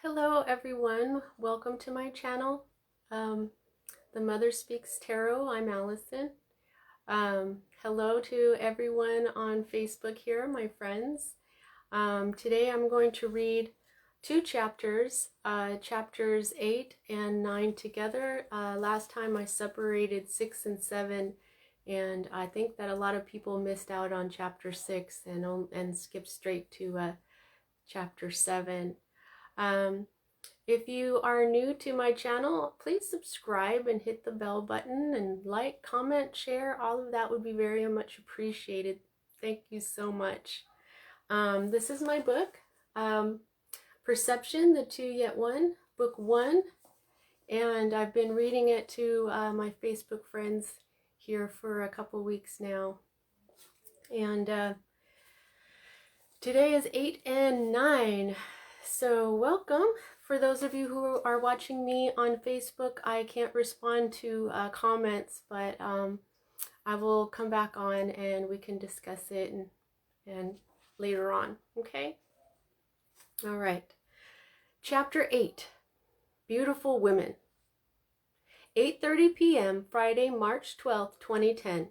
Hello everyone, welcome to my channel, The Mother Speaks Tarot. I'm Allison. Hello to everyone on Facebook here, my friends. Today I'm going to read two chapters, chapters 8 and 9 together. Last time I separated 6 and 7, and I think that a lot of people missed out on chapter 6 and skipped straight to chapter 7. If you are new to my channel, please subscribe and hit the bell button and like, comment, share. All of that would be very much appreciated. Thank you so much. This is my book, Perception, the Two Yet One, book 1. And I've been reading it to my Facebook friends here for a couple weeks now. And today is 8 and 9. So welcome. For those of you who are watching me on Facebook, I can't respond to comments, but I will come back on and we can discuss it and later on, okay? All right. Chapter 8, Beautiful Women. 8:30 p.m., Friday, March 12th, 2010.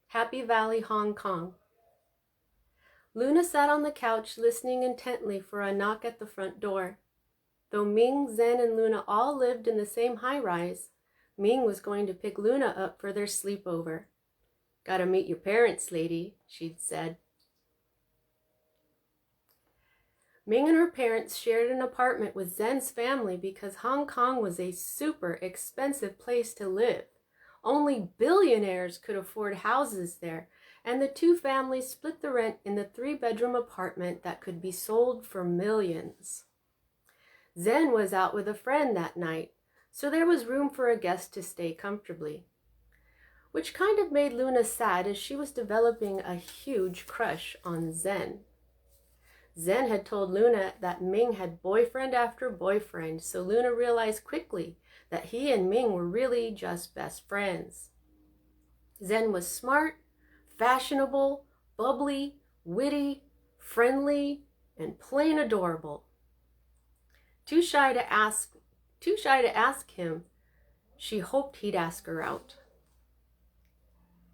Happy Valley, Hong Kong. Luna sat on the couch listening intently for a knock at the front door. Though Ming, Zen, and Luna all lived in the same high-rise, Ming was going to pick Luna up for their sleepover. "Gotta meet your parents, lady," she'd said. Ming and her parents shared an apartment with Zen's family because Hong Kong was a super expensive place to live. Only billionaires could afford houses there, and the two families split the rent in the 3-bedroom apartment that could be sold for millions. Zen was out with a friend that night, so there was room for a guest to stay comfortably. Which kind of made Luna sad, as she was developing a huge crush on Zen. Zen had told Luna that Ming had boyfriend after boyfriend, so Luna realized quickly that he and Ming were really just best friends. Zen was smart, fashionable, bubbly, witty, friendly, and plain adorable. Too shy to ask him, she hoped he'd ask her out.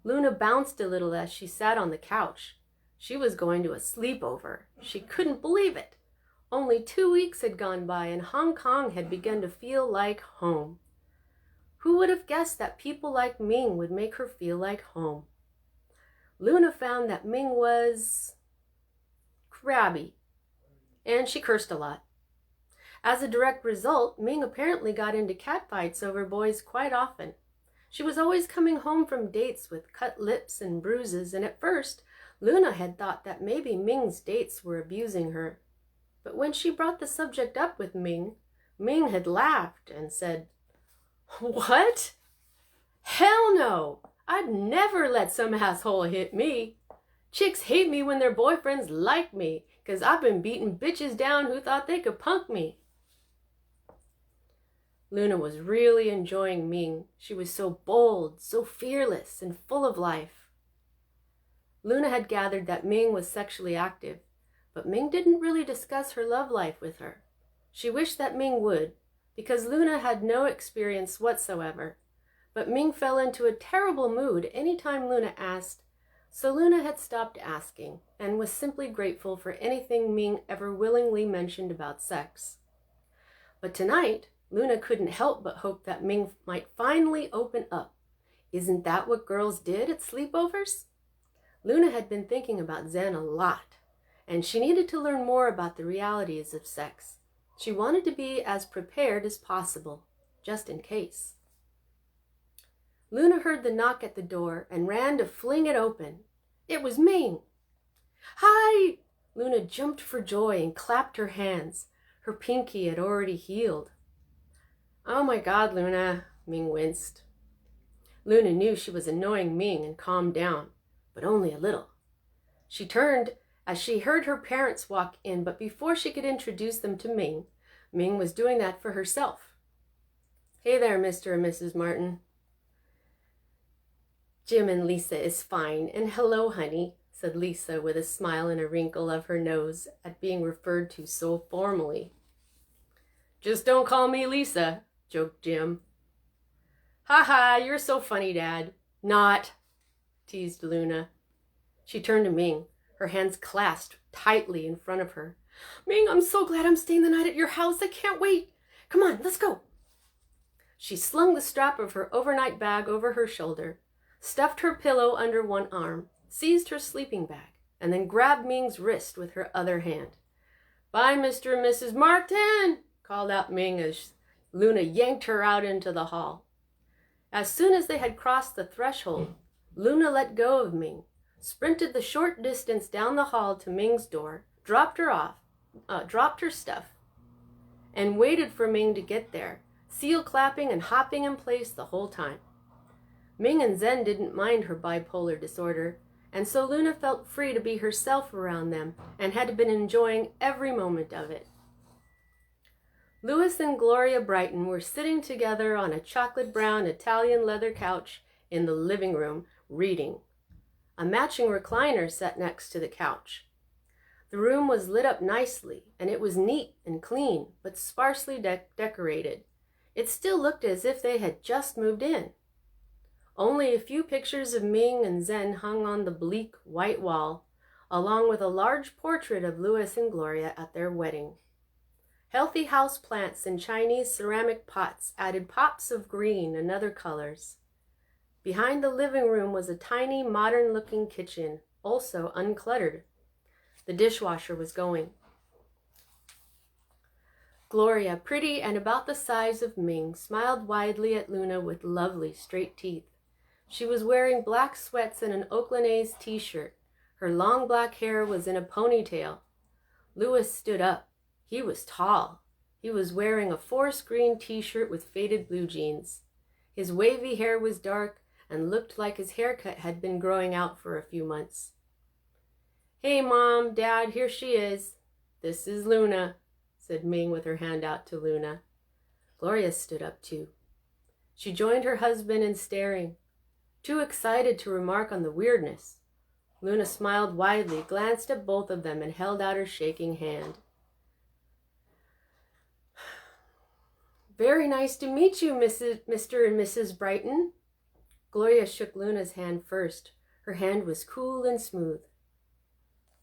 Luna bounced a little as she sat on the couch. She was going to a sleepover. She couldn't believe it. Only 2 weeks had gone by and Hong Kong had begun to feel like home. Who would have guessed that people like Ming would make her feel like home? Luna found that Ming was crabby, and she cursed a lot. As a direct result, Ming apparently got into catfights over boys quite often. She was always coming home from dates with cut lips and bruises, and at first, Luna had thought that maybe Ming's dates were abusing her. But when she brought the subject up with Ming, Ming had laughed and said, "What? Hell no! I'd never let some asshole hit me. Chicks hate me when their boyfriends like me, 'cause I've been beating bitches down who thought they could punk me." Luna was really enjoying Ming. She was so bold, so fearless, and full of life. Luna had gathered that Ming was sexually active, but Ming didn't really discuss her love life with her. She wished that Ming would, because Luna had no experience whatsoever. But Ming fell into a terrible mood anytime Luna asked, so Luna had stopped asking and was simply grateful for anything Ming ever willingly mentioned about sex. But tonight, Luna couldn't help but hope that Ming might finally open up. Isn't that what girls did at sleepovers? Luna had been thinking about Zen a lot, and she needed to learn more about the realities of sex. She wanted to be as prepared as possible, just in case. Luna heard the knock at the door and ran to fling it open. It was Ming. "Hi!" Luna jumped for joy and clapped her hands. Her pinky had already healed. "Oh my God, Luna," Ming winced. Luna knew she was annoying Ming and calmed down, but only a little. She turned as she heard her parents walk in, but before she could introduce them to Ming, Ming was doing that for herself. "Hey there, Mr. and Mrs. Martin." "Jim and Lisa is fine, and hello, honey," said Lisa with a smile and a wrinkle of her nose at being referred to so formally. Just don't call me Lisa, joked Jim. Ha ha, you're so funny, Dad. Not, teased Luna. She turned to Ming, her hands clasped tightly in front of her. Ming, I'm so glad I'm staying the night at your house. I can't wait. Come on, let's go. She slung the strap of her overnight bag over her shoulder, stuffed her pillow under one arm, seized her sleeping bag, and then grabbed Ming's wrist with her other hand. Bye, Mr. and Mrs. Martin, called out Ming as Luna yanked her out into the hall. As soon as they had crossed the threshold, Luna let go of Ming, sprinted the short distance down the hall to Ming's door, dropped her stuff, and waited for Ming to get there, seal clapping and hopping in place the whole time. Ming and Zen didn't mind her bipolar disorder, and so Luna felt free to be herself around them and had been enjoying every moment of it. Louis and Gloria Brighton were sitting together on a chocolate-brown Italian leather couch in the living room, reading. A matching recliner sat next to the couch. The room was lit up nicely, and it was neat and clean, but sparsely decorated. It still looked as if they had just moved in. Only a few pictures of Ming and Zen hung on the bleak white wall, along with a large portrait of Louis and Gloria at their wedding. Healthy house plants in Chinese ceramic pots added pops of green and other colors. Behind the living room was a tiny, modern-looking kitchen, also uncluttered. The dishwasher was going. Gloria, pretty and about the size of Ming, smiled widely at Luna with lovely, straight teeth. She was wearing black sweats and an Oakland A's t-shirt. Her long black hair was in a ponytail. Louis stood up. He was tall. He was wearing a forest green t-shirt with faded blue jeans. His wavy hair was dark and looked like his haircut had been growing out for a few months. Hey, Mom, Dad, here she is. This is Luna, said Ming with her hand out to Luna. Gloria stood up too. She joined her husband in staring, too excited to remark on the weirdness. Luna smiled widely, glanced at both of them, and held out her shaking hand. Very nice to meet you, Mr. and Mrs. Brighton. Gloria shook Luna's hand first. Her hand was cool and smooth.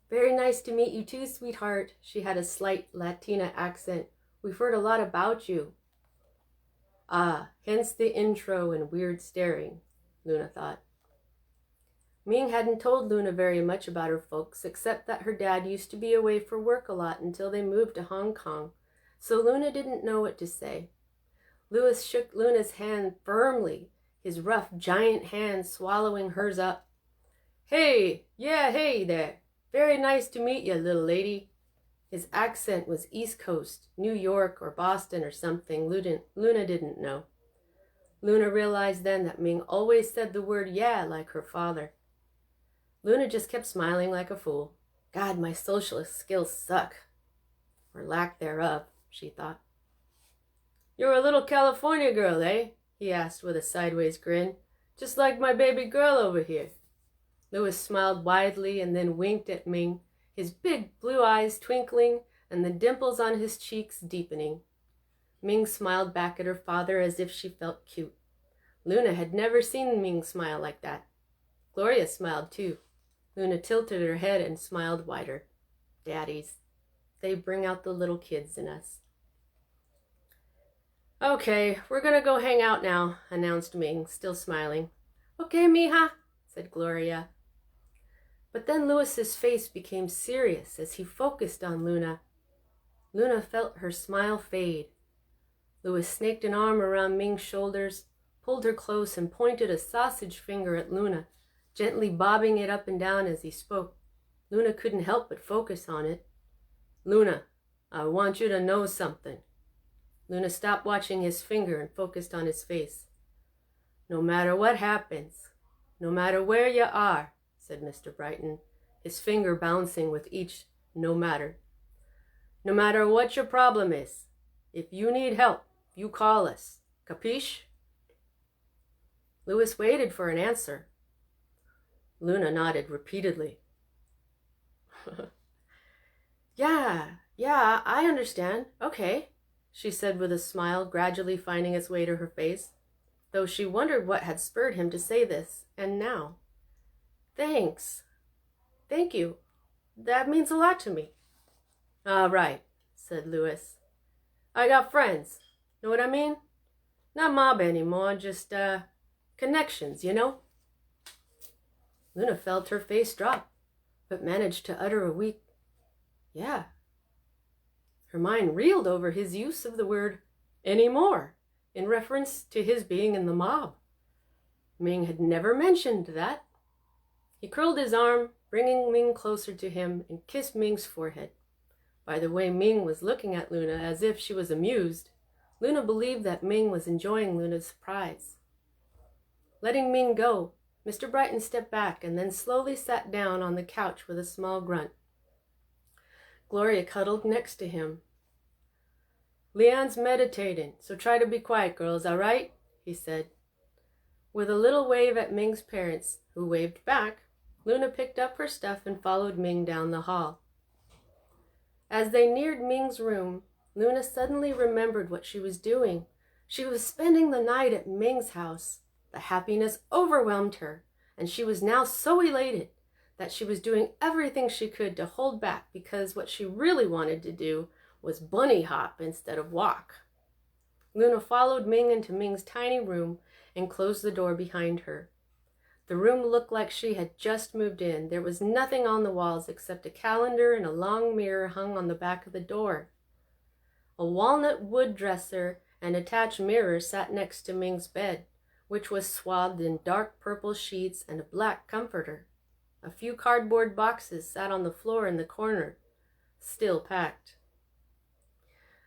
Very nice to meet you too, sweetheart. She had a slight Latina accent. We've heard a lot about you. Ah, hence the intro and weird staring, Luna thought. Ming hadn't told Luna very much about her folks, except that her dad used to be away for work a lot until they moved to Hong Kong, so Luna didn't know what to say. Louis shook Luna's hand firmly, his rough giant hand swallowing hers up. Hey, yeah, hey there. Very nice to meet you, little lady. His accent was East Coast, New York or Boston or something Luna didn't know. Luna realized then that Ming always said the word yeah like her father. Luna just kept smiling like a fool. God, my social skills suck. Or lack thereof, she thought. You're a little California girl, eh? He asked with a sideways grin. Just like my baby girl over here. Louis smiled widely and then winked at Ming, his big blue eyes twinkling and the dimples on his cheeks deepening. Ming smiled back at her father as if she felt cute. Luna had never seen Ming smile like that. Gloria smiled too. Luna tilted her head and smiled wider. Daddies. They bring out the little kids in us. Okay, we're gonna go hang out now, announced Ming, still smiling. Okay, mija, said Gloria. But then Louis's face became serious as he focused on Luna. Luna felt her smile fade. Louis snaked an arm around Ming's shoulders, pulled her close, and pointed a sausage finger at Luna, gently bobbing it up and down as he spoke. Luna couldn't help but focus on it. Luna, I want you to know something. Luna stopped watching his finger and focused on his face. No matter what happens, no matter where you are, said Mr. Brighton, his finger bouncing with each no matter. No matter what your problem is, if you need help, you call us. Capiche? Louis waited for an answer. Luna nodded repeatedly. Yeah, I understand. Okay. she said with a smile gradually finding its way to her face, though she wondered what had spurred him to say this, and now. Thanks. Thank you. That means a lot to me. All right, said Louis. I got friends. Know what I mean? Not mob anymore, just, connections, you know? Luna felt her face drop, but managed to utter a weak, yeah. Her mind reeled over his use of the word anymore in reference to his being in the mob. Ming had never mentioned that. He curled his arm, bringing Ming closer to him, and kissed Ming's forehead. By the way Ming was looking at Luna as if she was amused, Luna believed that Ming was enjoying Luna's surprise. Letting Ming go, Mr. Brighton stepped back and then slowly sat down on the couch with a small grunt. Gloria cuddled next to him. Leanne's meditating, so try to be quiet, girls, all right? He said. With a little wave at Ming's parents, who waved back, Luna picked up her stuff and followed Ming down the hall. As they neared Ming's room, Luna suddenly remembered what she was doing. She was spending the night at Ming's house. The happiness overwhelmed her, and she was now so elated that she was doing everything she could to hold back because what she really wanted to do was bunny hop instead of walk. Luna followed Ming into Ming's tiny room and closed the door behind her. The room looked like she had just moved in. There was nothing on the walls except a calendar and a long mirror hung on the back of the door. A walnut wood dresser and attached mirror sat next to Ming's bed, which was swathed in dark purple sheets and a black comforter. A few cardboard boxes sat on the floor in the corner, still packed.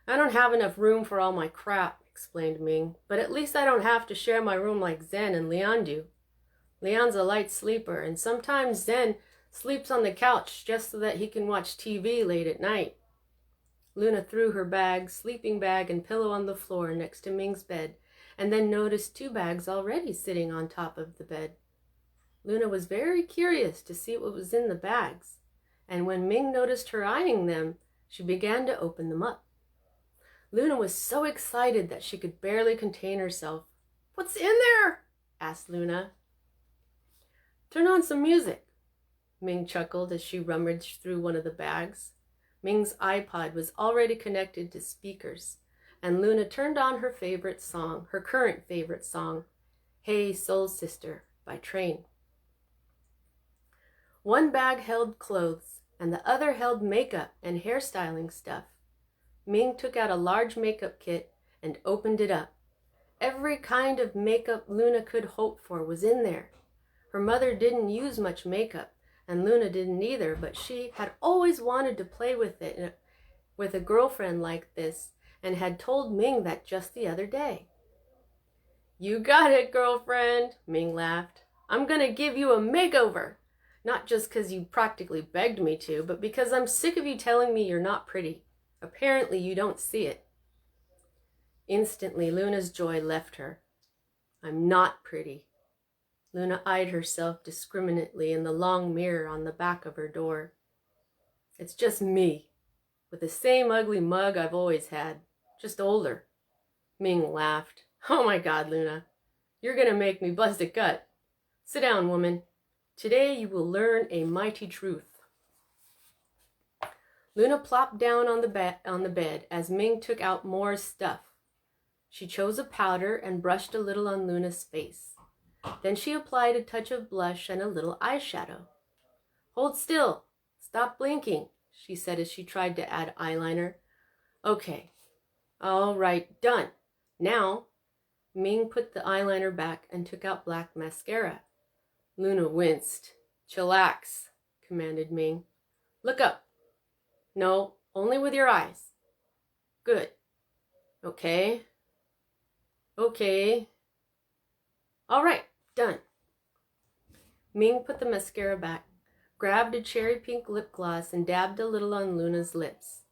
I don't have enough room for all my crap, explained Ming, but at least I don't have to share my room like Zen and Leon do. Leon's a light sleeper, and sometimes Zen sleeps on the couch just so that he can watch TV late at night. Luna threw her bag, sleeping bag, and pillow on the floor next to Ming's bed, and then noticed 2 bags already sitting on top of the bed. Luna was very curious to see what was in the bags, and when Ming noticed her eyeing them, she began to open them up. Luna was so excited that she could barely contain herself. "What's in there?" asked Luna. "Turn on some music," Ming chuckled as she rummaged through one of the bags. Ming's iPod was already connected to speakers, and Luna turned on her favorite song, her current favorite song, Hey Soul Sister by Train. One bag held clothes, and the other held makeup and hairstyling stuff. Ming took out a large makeup kit and opened it up. Every kind of makeup Luna could hope for was in there. Her mother didn't use much makeup, and Luna didn't either, but she had always wanted to play with it with a girlfriend like this, and had told Ming that just the other day. "You got it, girlfriend," Ming laughed. "I'm gonna give you a makeover. Not just because you practically begged me to, but because I'm sick of you telling me you're not pretty. Apparently you don't see it." Instantly, Luna's joy left her. "I'm not pretty." Luna eyed herself discriminately in the long mirror on the back of her door. "It's just me, with the same ugly mug I've always had, just older." Ming laughed. "Oh my God, Luna, you're gonna make me bust a gut. Sit down, woman. Today you will learn a mighty truth." Luna plopped down on the bed as Ming took out more stuff. She chose a powder and brushed a little on Luna's face. Then she applied a touch of blush and a little eyeshadow. "Hold still. Stop blinking," she said as she tried to add eyeliner. "Okay. All right, done. Now," Ming put the eyeliner back and took out black mascara. Luna winced. "Chillax," commanded Ming. "Look up. No, only with your eyes. Good. Okay. Okay. All right, done." Ming put the mascara back, grabbed a cherry pink lip gloss, and dabbed a little on Luna's lips.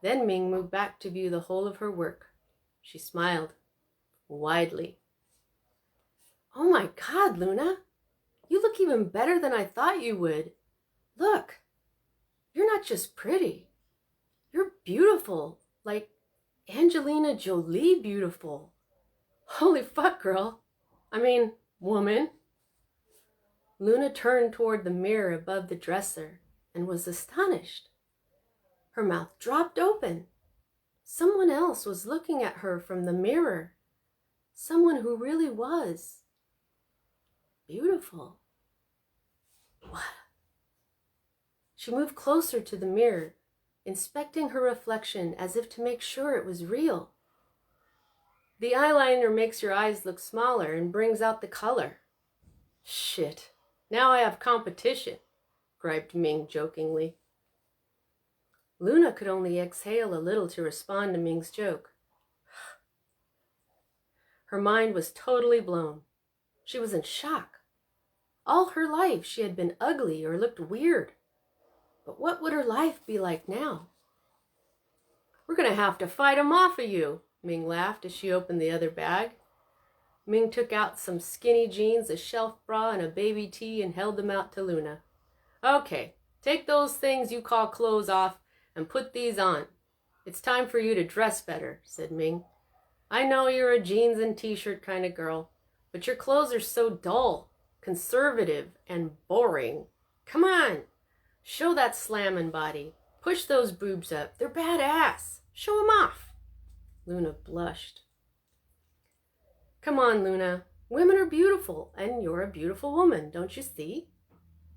Then Ming moved back to view the whole of her work. She smiled widely. "Oh my God, Luna, you look even better than I thought you would. Look, you're not just pretty. You're beautiful, like Angelina Jolie beautiful. Holy fuck, girl. I mean, woman. Luna turned toward the mirror above the dresser and was astonished. Her mouth dropped open. Someone else was looking at her from the mirror. Someone who really was beautiful. What? She moved closer to the mirror, inspecting her reflection as if to make sure it was real. The eyeliner makes your eyes look smaller and brings out the color. Shit, now I have competition, griped Ming jokingly. Luna could only exhale a little to respond to Ming's joke. Her mind was totally blown. She was in shock. All her life she had been ugly or looked weird. But what would her life be like now? We're going to have to fight 'em off of you, Ming laughed as she opened the other bag. Ming took out some skinny jeans, a shelf bra, and a baby tee and held them out to Luna. Okay, take those things you call clothes off and put these on. It's time for you to dress better, said Ming. I know you're a jeans and t-shirt kind of girl, but your clothes are so dull, conservative, and boring. Come on, show that slammin' body. Push those boobs up. They're badass. Show 'em off. Luna blushed. Come on, Luna. Women are beautiful, and you're a beautiful woman, don't you see?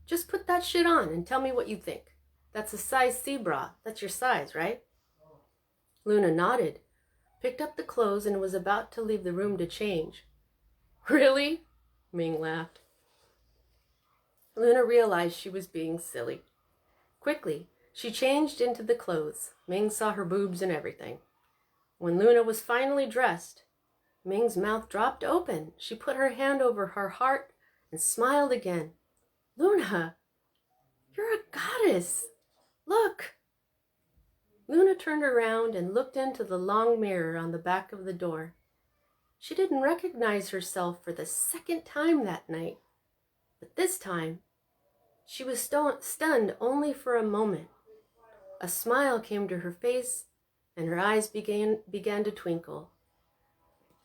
Just put that shit on and tell me what you think. That's a size C bra. That's your size, right? Luna nodded, picked up the clothes, and was about to leave the room to change. Really? Ming laughed. Luna realized she was being silly. Quickly, she changed into the clothes. Ming saw her boobs and everything. When Luna was finally dressed, Ming's mouth dropped open. She put her hand over her heart and smiled again. Luna, you're a goddess. Look. Luna turned around and looked into the long mirror on the back of the door. She didn't recognize herself for the second time that night. But this time, she was stunned only for a moment. A smile came to her face, and her eyes began to twinkle.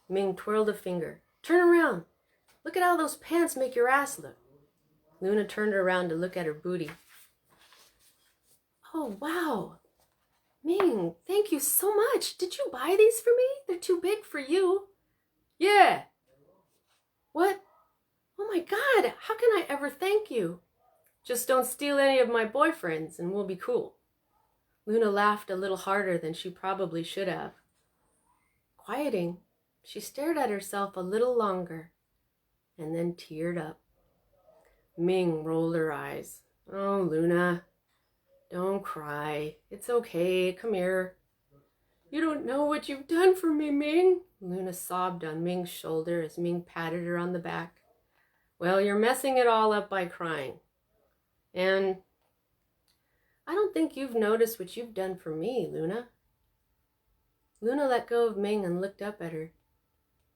Ming twirled a finger. Turn around. Look at how those pants make your ass look. Luna turned around to look at her booty. Oh, wow. Ming, thank you so much. Did you buy these for me? They're too big for you. Yeah. What? Oh my God, how can I ever thank you? Just don't steal any of my boyfriends and we'll be cool. Luna laughed a little harder than she probably should have. Quieting, she stared at herself a little longer and then teared up. Ming rolled her eyes. Oh, Luna, don't cry. It's okay. Come here. You don't know what you've done for me, Ming. Luna sobbed on Ming's shoulder as Ming patted her on the back. Well, you're messing it all up by crying. And I don't think you've noticed what you've done for me, Luna. Luna let go of Ming and looked up at her.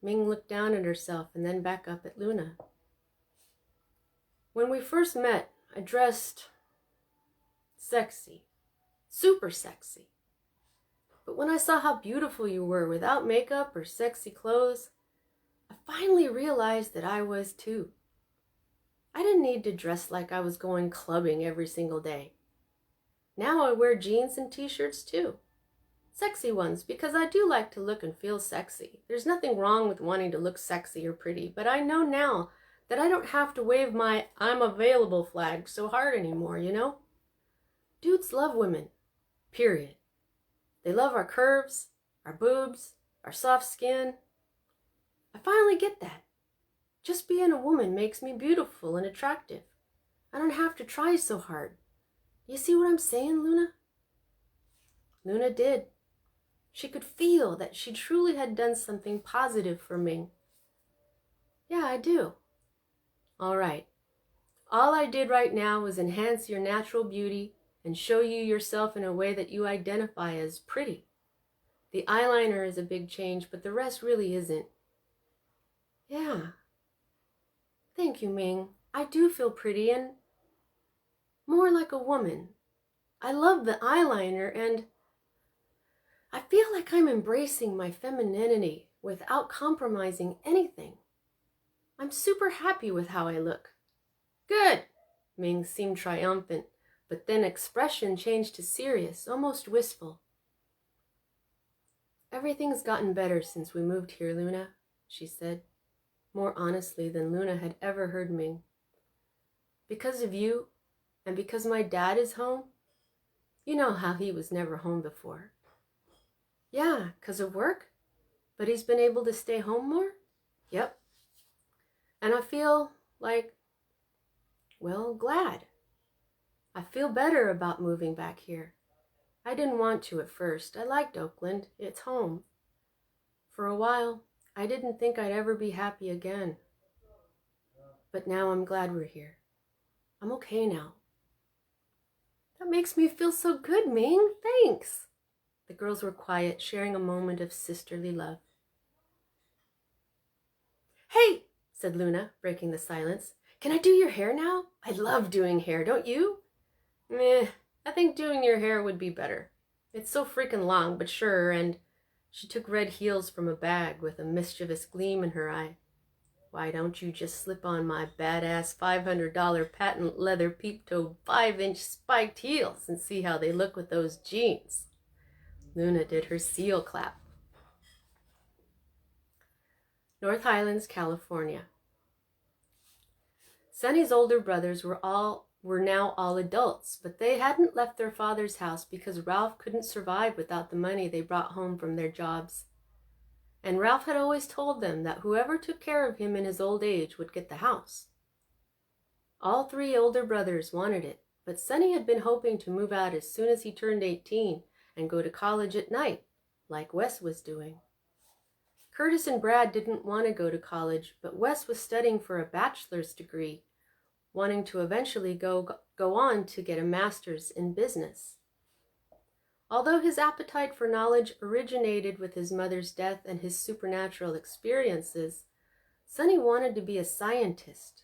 Ming looked down at herself and then back up at Luna. When we first met, I dressed sexy, super sexy. But when I saw how beautiful you were without makeup or sexy clothes, I finally realized that I was too. I didn't need to dress like I was going clubbing every single day. Now I wear jeans and t-shirts too. Sexy ones, because I do like to look and feel sexy. There's nothing wrong with wanting to look sexy or pretty, but I know now that I don't have to wave my I'm available flag so hard anymore, you know? Dudes love women, period. They love our curves, our boobs, our soft skin. I finally get that. Just being a woman makes me beautiful and attractive. I don't have to try so hard. You see what I'm saying, Luna? Luna did. She could feel that she truly had done something positive for Ming. Yeah, I do. All right. All I did right now was enhance your natural beauty and show you yourself in a way that you identify as pretty. The eyeliner is a big change, but the rest really isn't. Yeah. Thank you, Ming. I do feel pretty and more like a woman. I love the eyeliner and I feel like I'm embracing my femininity without compromising anything. I'm super happy with how I look. Good! Ming seemed triumphant, but then expression changed to serious, almost wistful. Everything's gotten better since we moved here, Luna, she said, more honestly than Luna had ever heard Ming. Because of you, and because my dad is home. You know how he was never home before. Yeah, 'cause of work? But he's been able to stay home more? Yep. And I feel like, well, glad. I feel better about moving back here. I didn't want to at first. I liked Oakland. It's home. For a while, I didn't think I'd ever be happy again. But now I'm glad we're here. I'm okay now. That makes me feel so good, Ming. Thanks. The girls were quiet, sharing a moment of sisterly love. Hey, said Luna, breaking the silence. Can I do your hair now? I love doing hair, don't you? Meh, I think doing your hair would be better. It's so freaking long, but sure, and she took red heels from a bag with a mischievous gleam in her eye. Why don't you just slip on my badass $500 patent leather peep-toe 5-inch spiked heels and see how they look with those jeans? Luna did her seal clap. North Highlands, California. Sonny's older brothers were now all adults, but they hadn't left their father's house because Ralph couldn't survive without the money they brought home from their jobs. And Ralph had always told them that whoever took care of him in his old age would get the house. All three older brothers wanted it, but Sonny had been hoping to move out as soon as he turned 18 and go to college at night, like Wes was doing. Curtis and Brad didn't want to go to college, but Wes was studying for a bachelor's degree, wanting to eventually go on to get a master's in business. Although his appetite for knowledge originated with his mother's death and his supernatural experiences, Sonny wanted to be a scientist.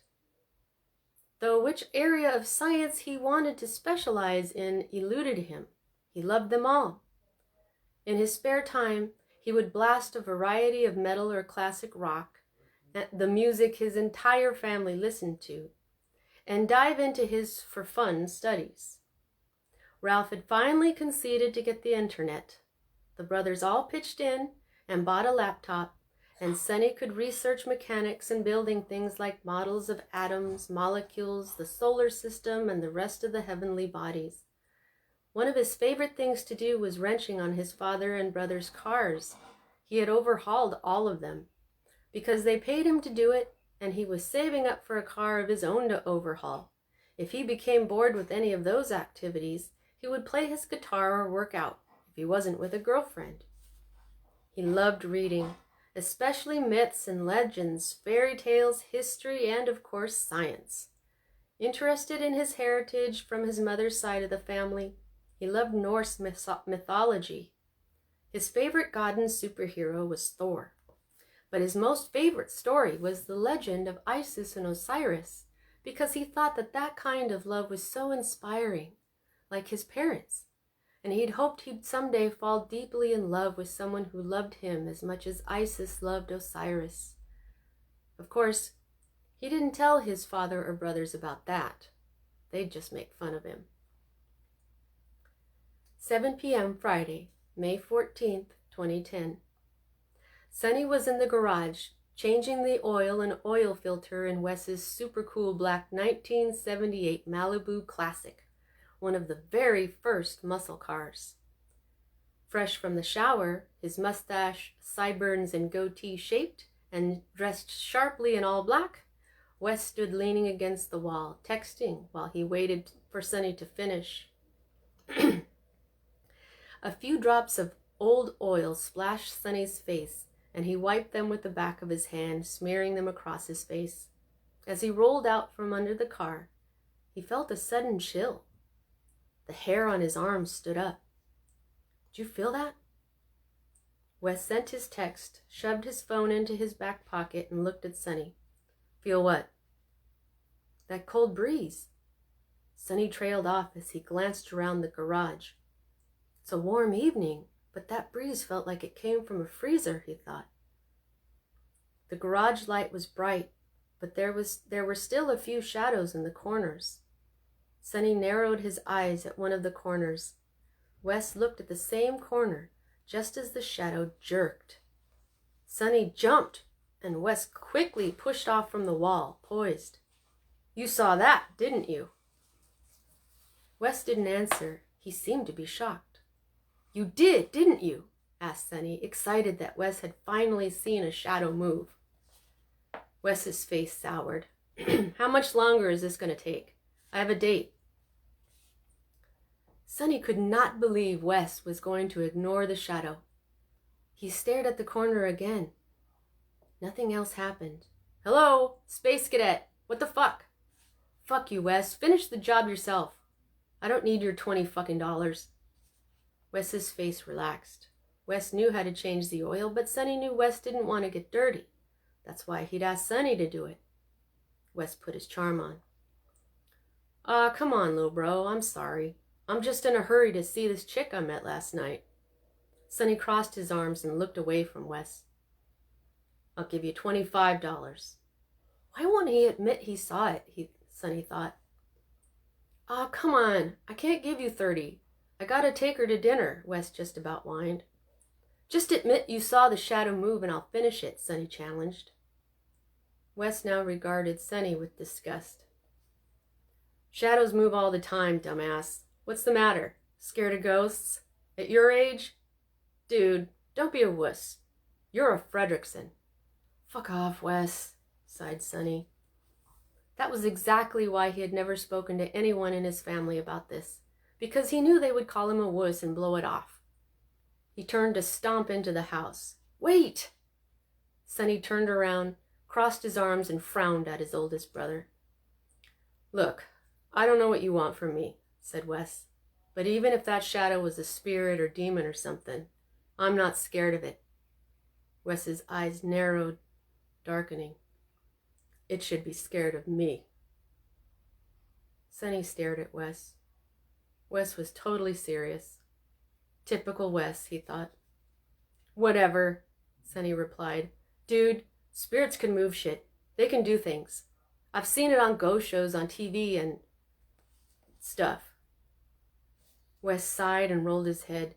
Though which area of science he wanted to specialize in eluded him. He loved them all. In his spare time, he would blast a variety of metal or classic rock, the music his entire family listened to, and dive into his for fun studies. Ralph had finally conceded to get the internet. The brothers all pitched in and bought a laptop, and Sonny could research mechanics and building things like models of atoms, molecules, the solar system, and the rest of the heavenly bodies. One of his favorite things to do was wrenching on his father and brother's cars. He had overhauled all of them, because they paid him to do it, and he was saving up for a car of his own to overhaul. If he became bored with any of those activities, he would play his guitar or work out, if he wasn't with a girlfriend. He loved reading, especially myths and legends, fairy tales, history, and of course science. Interested in his heritage from his mother's side of the family, he loved Norse mythology. His favorite god and superhero was Thor, but his most favorite story was the legend of Isis and Osiris, because he thought that kind of love was so inspiring, like his parents, and he'd hoped he'd someday fall deeply in love with someone who loved him as much as Isis loved Osiris. Of course, he didn't tell his father or brothers about that. They'd just make fun of him. 7 p.m. Friday, May 14th, 2010. Sonny was in the garage, changing the oil filter in Wes's super cool black 1978 Malibu Classic, one of the very first muscle cars. Fresh from the shower, his mustache, sideburns, and goatee shaped, and dressed sharply in all black, Wes stood leaning against the wall, texting while he waited for Sonny to finish. A few drops of old oil splashed Sonny's face, and he wiped them with the back of his hand, smearing them across his face. As he rolled out from under the car, he felt a sudden chill. The hair on his arms stood up. Did you feel that? Wes sent his text, shoved his phone into his back pocket, and looked at Sonny. Feel what? That cold breeze. Sonny trailed off as he glanced around the garage. It's a warm evening, But that breeze felt like it came from a freezer, he thought. The garage light was bright, but there were still a few shadows in the corners. Sonny narrowed his eyes at one of the corners. Wes looked at the same corner, just as the shadow jerked. Sonny jumped, and Wes quickly pushed off from the wall, poised. "You saw that, didn't you?" Wes didn't answer. He seemed to be shocked. "You did, didn't you?" asked Sonny, excited that Wes had finally seen a shadow move. Wes's face soured. "How much longer is this going to take? I have a date." Sonny could not believe Wes was going to ignore the shadow. He stared at the corner again. Nothing else happened. "Hello, Space Cadet. What the fuck?" "Fuck you, Wes. Finish the job yourself. I don't need your $20 fucking. Wes's face relaxed. Wes knew how to change the oil, but Sonny knew Wes didn't want to get dirty. That's why he'd asked Sonny to do it. Wes put his charm on. Come on, little bro. I'm sorry. I'm just in a hurry to see this chick I met last night." Sonny crossed his arms and looked away from Wes. "I'll give you $25. Why won't he admit he saw it? Sonny thought. Come on. I can't give you 30. I gotta take her to dinner, Wes just about whined. "Just admit you saw the shadow move and I'll finish it," Sonny challenged. Wes now regarded Sonny with disgust. "Shadows move all the time, dumbass. What's the matter? Scared of ghosts? At your age? Dude, don't be a wuss. You're a Fredrickson." "Fuck off, Wes," sighed Sonny. That was exactly why he had never spoken to anyone in his family about this, because he knew they would call him a wuss and blow it off. He turned to stomp into the house. "Wait!" Sonny turned around, crossed his arms, and frowned at his oldest brother. "Look, I don't know what you want from me," said Wes, "but even if that shadow was a spirit or demon or something, I'm not scared of it." Wes's eyes narrowed, darkening. "It should be scared of me." Sonny stared at Wes. Wes was totally serious. Typical Wes, he thought. "Whatever," Sonny replied. "Dude, spirits can move shit. They can do things. I've seen it on ghost shows on TV and stuff." Wes sighed and rolled his head.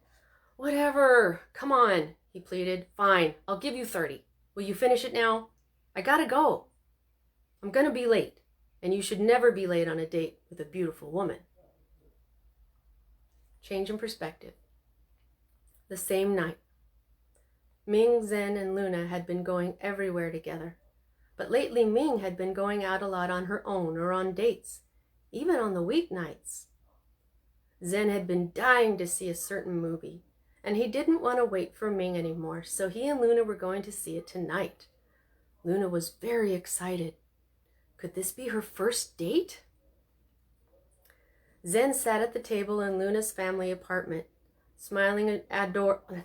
"Whatever. Come on," he pleaded. "Fine, I'll give you 30. Will you finish it now? I gotta go. I'm gonna be late, and you should never be late on a date with a beautiful woman." Change in perspective. The same night. Ming, Zen, and Luna had been going everywhere together. But lately Ming had been going out a lot on her own or on dates, even on the weeknights. Zen had been dying to see a certain movie, and he didn't want to wait for Ming anymore, so he and Luna were going to see it tonight. Luna was very excited. Could this be her first date? Zen sat at the table in Luna's family apartment, smiling adorably,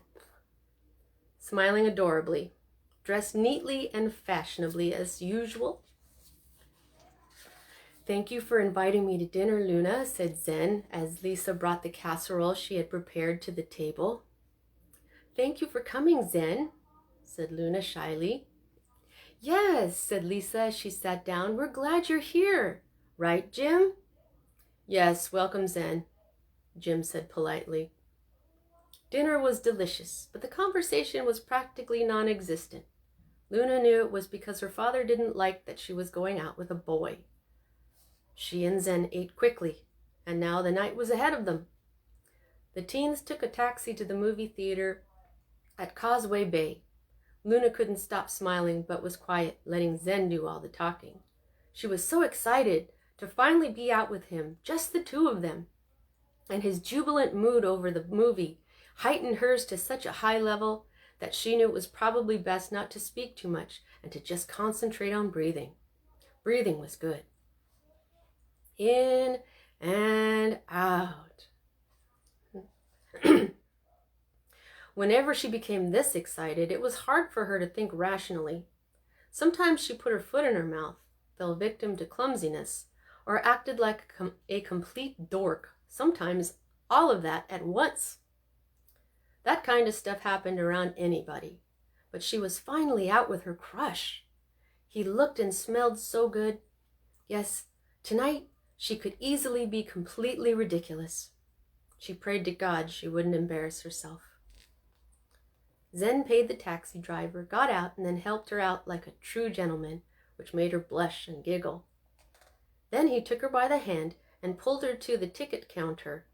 dressed neatly and fashionably as usual. "Thank you for inviting me to dinner, Luna," said Zen, as Lisa brought the casserole she had prepared to the table. "Thank you for coming, Zen," said Luna shyly. "Yes," said Lisa as she sat down. "We're glad you're here. Right, Jim?" "Yes, welcome, Zen," Jim said politely. Dinner was delicious, but the conversation was practically non-existent. Luna knew it was because her father didn't like that she was going out with a boy. She and Zen ate quickly, and now the night was ahead of them. The teens took a taxi to the movie theater at Causeway Bay. Luna couldn't stop smiling, but was quiet, letting Zen do all the talking. She was so excited to finally be out with him, just the two of them. And his jubilant mood over the movie heightened hers to such a high level that she knew it was probably best not to speak too much and to just concentrate on breathing. Breathing was good. In and out. Whenever she became this excited, it was hard for her to think rationally. Sometimes she put her foot in her mouth, fell victim to clumsiness, or acted like a complete dork, sometimes all of that at once. That kind of stuff happened around anybody. But she was finally out with her crush. He looked and smelled so good. Yes, tonight she could easily be completely ridiculous. She prayed to God she wouldn't embarrass herself. Zen paid the taxi driver, got out, and then helped her out like a true gentleman, which made her blush and giggle. Then he took her by the hand and pulled her to the ticket counter.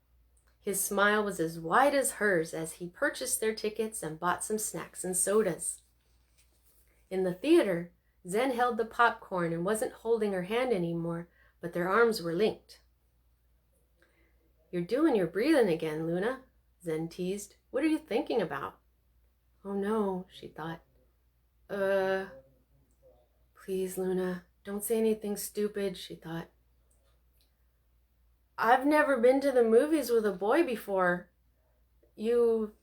His smile was as wide as hers as he purchased their tickets and bought some snacks and sodas. In the theater, Zen held the popcorn and wasn't holding her hand anymore, but their arms were linked. "You're doing your breathing again, Luna," Zen teased. "What are you thinking about?" "Oh no," she thought. Please, Luna, don't say anything stupid," she thought. "I've never been to the movies with a boy before. You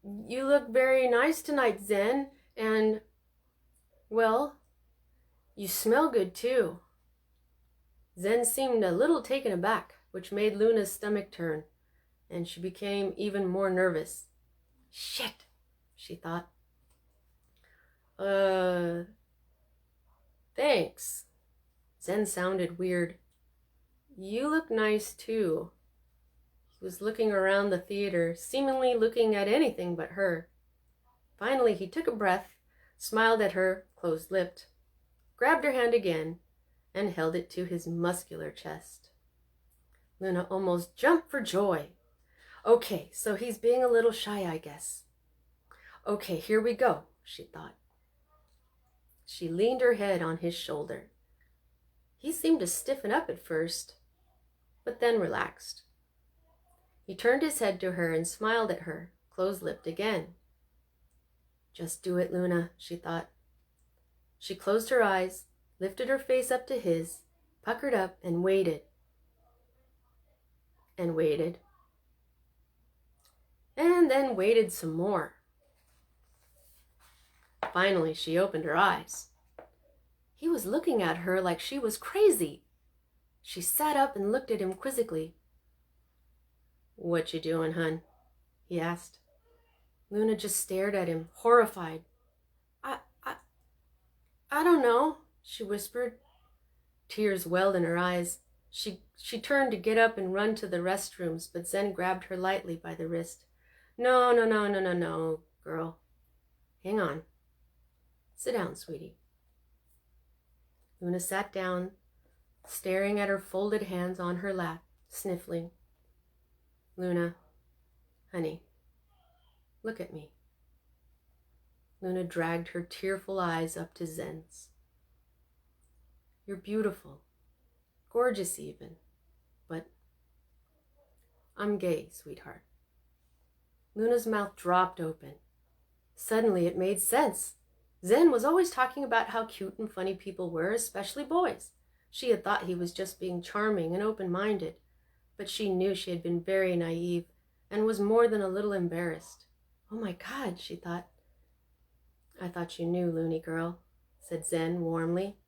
look very nice tonight, Zen, and, well, you smell good too." Zen seemed a little taken aback, which made Luna's stomach turn, and she became even more nervous. "Shit," she thought. Thanks." Zen sounded weird. "You look nice too." He was looking around the theater, seemingly looking at anything but her. Finally, he took a breath, smiled at her, closed-lipped, grabbed her hand again, and held it to his muscular chest. Luna almost jumped for joy. Okay, so he's being a little shy, I guess. Okay, here we go, she thought. She leaned her head on his shoulder. He seemed to stiffen up at first, but then relaxed. He turned his head to her and smiled at her, closed-lipped again. Just do it, Luna, she thought. She closed her eyes, lifted her face up to his, puckered up, and waited. And waited. And then waited some more. Finally, she opened her eyes. He was looking at her like she was crazy. She sat up and looked at him quizzically. "What you doing, hun?" he asked. Luna just stared at him, horrified. I don't know," she whispered. Tears welled in her eyes. She turned to get up and run to the restrooms, but Zen grabbed her lightly by the wrist. No, girl. Hang on. Sit down, sweetie." Luna sat down, staring at her folded hands on her lap, sniffling. "Luna, honey, look at me." Luna dragged her tearful eyes up to Zen's. "You're beautiful, gorgeous even, but I'm gay, sweetheart." Luna's mouth dropped open. Suddenly it made sense. Zen was always talking about how cute and funny people were, especially boys. She had thought he was just being charming and open-minded, but she knew she had been very naive and was more than a little embarrassed. "Oh my God," she thought. "I thought you knew, Loony girl," said Zen warmly.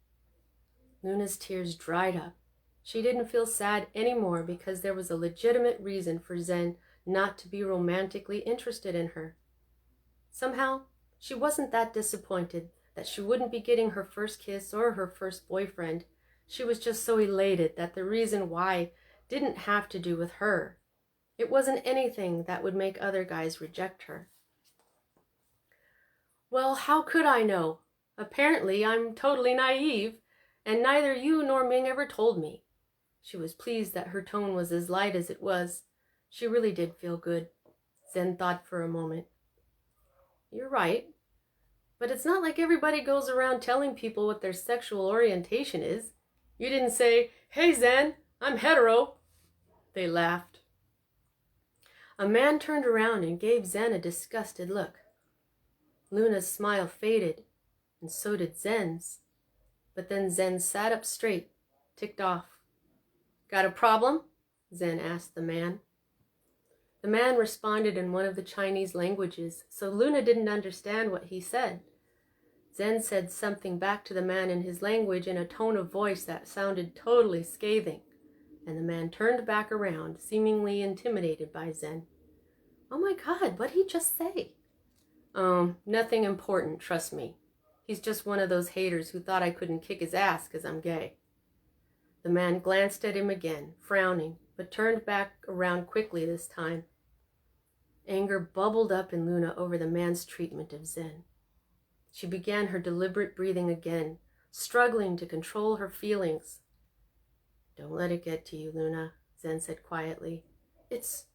Luna's tears dried up. She didn't feel sad anymore because there was a legitimate reason for Zen not to be romantically interested in her. Somehow, she wasn't that disappointed that she wouldn't be getting her first kiss or her first boyfriend. She was just so elated that the reason why didn't have to do with her. It wasn't anything that would make other guys reject her. "Well, how could I know? Apparently, I'm totally naive, and neither you nor Ming ever told me." She was pleased that her tone was as light as it was. She really did feel good. Zen thought for a moment. "You're right. But it's not like everybody goes around telling people what their sexual orientation is. You didn't say, 'Hey, Zen, I'm hetero.'" They laughed. A man turned around and gave Zen a disgusted look. Luna's smile faded, and so did Zen's. But then Zen sat up straight, ticked off. "Got a problem?" Zen asked the man. The man responded in one of the Chinese languages, so Luna didn't understand what he said. Zen said something back to the man in his language in a tone of voice that sounded totally scathing, and the man turned back around, seemingly intimidated by Zen. Oh my God, what'd he just say? Nothing important, trust me. He's just one of those haters who thought I couldn't kick his ass because I'm gay. The man glanced at him again, frowning, but turned back around quickly this time. Anger bubbled up in Luna over the man's treatment of Zen. She began her deliberate breathing again, struggling to control her feelings. Don't let it get to you, Luna, Zen said quietly. It's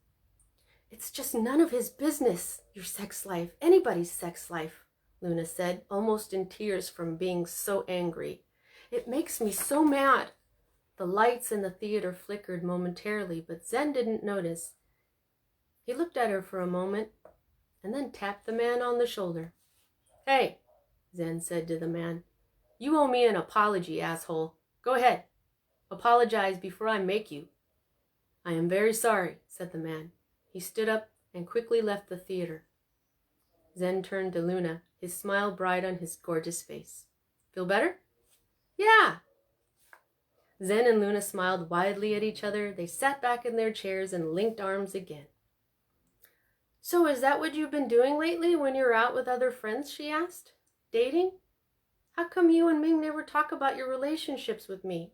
just none of his business, your sex life, anybody's sex life, Luna said, almost in tears from being so angry. It makes me so mad. The lights in the theater flickered momentarily, but Zen didn't notice. He looked at her for a moment and then tapped the man on the shoulder. Hey, Zen said to the man, you owe me an apology, asshole. Go ahead. Apologize before I make you. I am very sorry, said the man. He stood up and quickly left the theater. Zen turned to Luna, his smile bright on his gorgeous face. Feel better? Yeah. Zen and Luna smiled widely at each other. They sat back in their chairs and linked arms again. So is that what you've been doing lately when you're out with other friends, she asked. Dating? How come you and Ming never talk about your relationships with me?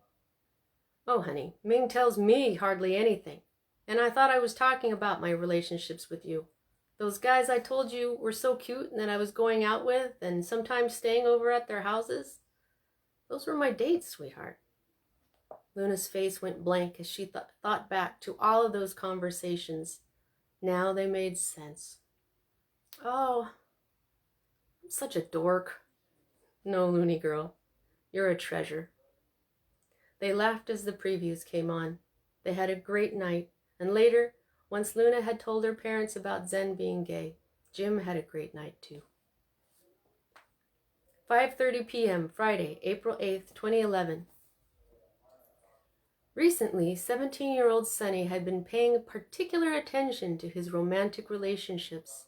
Oh, honey, Ming tells me hardly anything. And I thought I was talking about my relationships with you. Those guys I told you were so cute and that I was going out with and sometimes staying over at their houses. Those were my dates, sweetheart. Luna's face went blank as she thought back to all of those conversations. Now they made sense. Oh, I'm such a dork. No, Loony girl, you're a treasure. They laughed as the previews came on. They had a great night, and later, once Luna had told her parents about Zen being gay, Jim had a great night too. 5:30 p.m. Friday, April 8th, 2011. Recently, 17-year-old Sonny had been paying particular attention to his romantic relationships.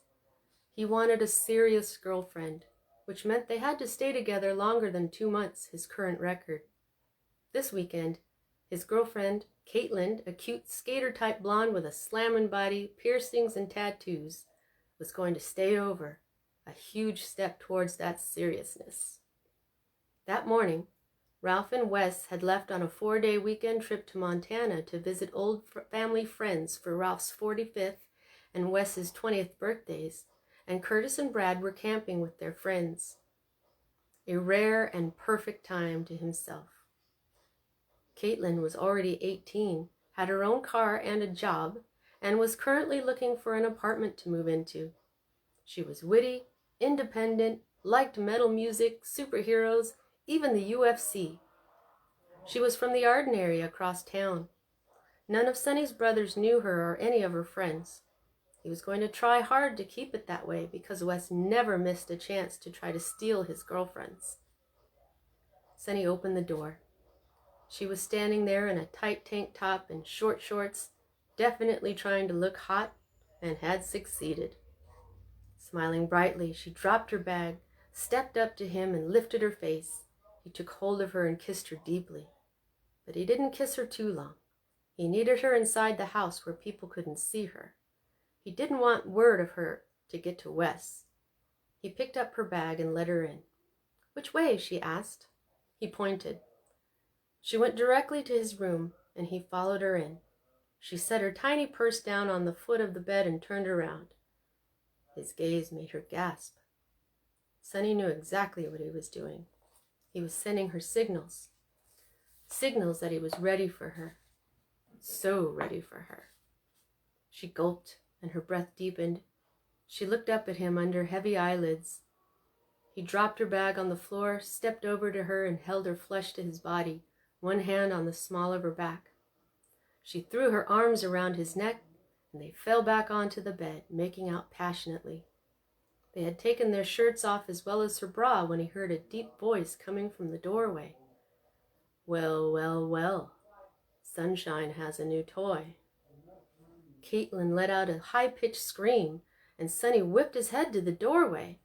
He wanted a serious girlfriend, which meant they had to stay together longer than 2 months, his current record. This weekend, his girlfriend, Caitlin, a cute skater-type blonde with a slammin' body, piercings, and tattoos, was going to stay over, a huge step towards that seriousness. That morning, Ralph and Wes had left on a 4-day weekend trip to Montana to visit old family friends for Ralph's 45th and Wes's 20th birthdays, and Curtis and Brad were camping with their friends. A rare and perfect time to himself. Caitlin was already 18, had her own car and a job, and was currently looking for an apartment to move into. She was witty, independent, liked metal music, superheroes, even the UFC. She was from the Arden area across town. None of Sonny's brothers knew her or any of her friends. He was going to try hard to keep it that way because Wes never missed a chance to try to steal his girlfriends. Sonny opened the door. She was standing there in a tight tank top and short shorts, definitely trying to look hot, and had succeeded. Smiling brightly, she dropped her bag, stepped up to him, and lifted her face. He took hold of her and kissed her deeply. But he didn't kiss her too long. He needed her inside the house where people couldn't see her. He didn't want word of her to get to Wes. He picked up her bag and let her in. Which way? She asked. He pointed. She went directly to his room, and he followed her in. She set her tiny purse down on the foot of the bed and turned around. His gaze made her gasp. Sonny knew exactly what he was doing. He was sending her signals. Signals that he was ready for her. So ready for her. She gulped, and her breath deepened. She looked up at him under heavy eyelids. He dropped her bag on the floor, stepped over to her, and held her flush to his body, one hand on the small of her back. She threw her arms around his neck, and they fell back onto the bed, making out passionately. They had taken their shirts off as well as her bra when he heard a deep voice coming from the doorway. Well, well, well. Sunshine has a new toy. Caitlin let out a high-pitched scream, and Sonny whipped his head to the doorway.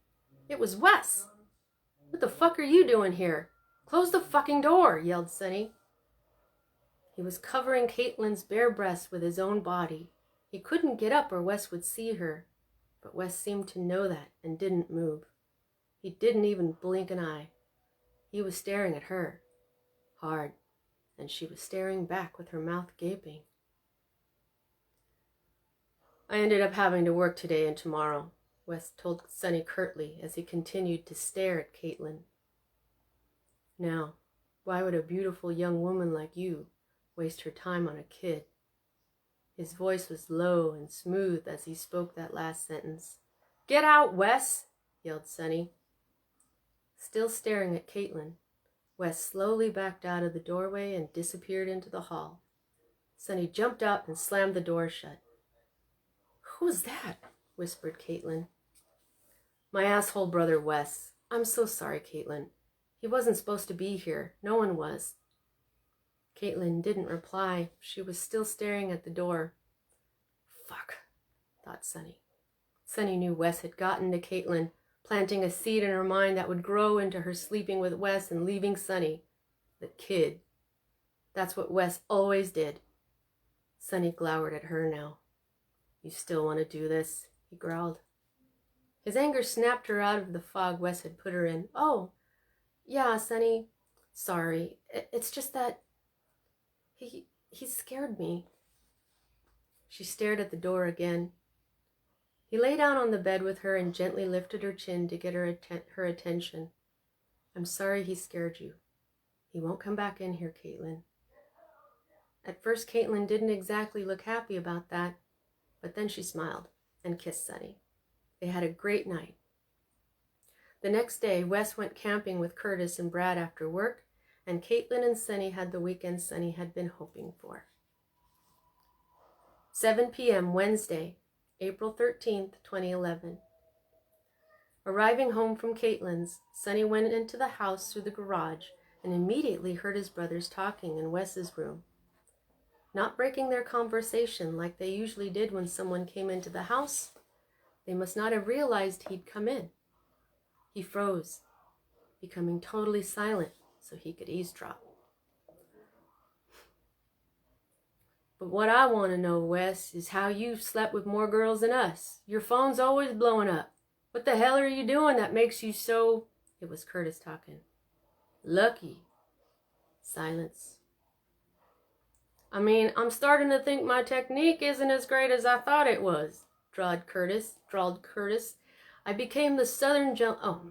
It was Wes. What the fuck are you doing here? Close the fucking door, yelled Sonny. He was covering Caitlin's bare breasts with his own body. He couldn't get up or Wes would see her, but Wes seemed to know that and didn't move. He didn't even blink an eye. He was staring at her, hard, and she was staring back with her mouth gaping. I ended up having to work today and tomorrow, Wes told Sonny curtly as he continued to stare at Caitlin. Now, why would a beautiful young woman like you waste her time on a kid? His voice was low and smooth as he spoke that last sentence. Get out, Wes, yelled Sonny. Still staring at Caitlin, Wes slowly backed out of the doorway and disappeared into the hall. Sonny jumped up and slammed the door shut. Who's that? Whispered Caitlin. My asshole brother Wes. I'm so sorry, Caitlin. He wasn't supposed to be here. No one was. Caitlin didn't reply. She was still staring at the door. Fuck, thought Sonny. Sonny knew Wes had gotten to Caitlin, planting a seed in her mind that would grow into her sleeping with Wes and leaving Sonny. The kid. That's what Wes always did. Sonny glowered at her now. You still want to do this? He growled. His anger snapped her out of the fog Wes had put her in. Oh, yeah, Sonny. Sorry. It's just that he scared me. She stared at the door again. He lay down on the bed with her and gently lifted her chin to get her attention. I'm sorry he scared you. He won't come back in here, Caitlin. At first, Caitlin didn't exactly look happy about that, but then she smiled and kissed Sonny. They had a great night. The next day, Wes went camping with Curtis and Brad after work, and Caitlin and Sonny had the weekend Sonny had been hoping for. 7 p.m. Wednesday, April 13th, 2011. Arriving home from Caitlin's, Sonny went into the house through the garage and immediately heard his brothers talking in Wes's room. Not breaking their conversation like they usually did when someone came into the house, they must not have realized he'd come in. He froze, becoming totally silent so he could eavesdrop. But what I want to know, Wes, is how you've slept with more girls than us. Your phone's always blowing up. What the hell are you doing that makes you so... It was Curtis talking. Lucky. Silence. I mean, I'm starting to think my technique isn't as great as I thought it was, drawled Curtis. I become the southern gentleman.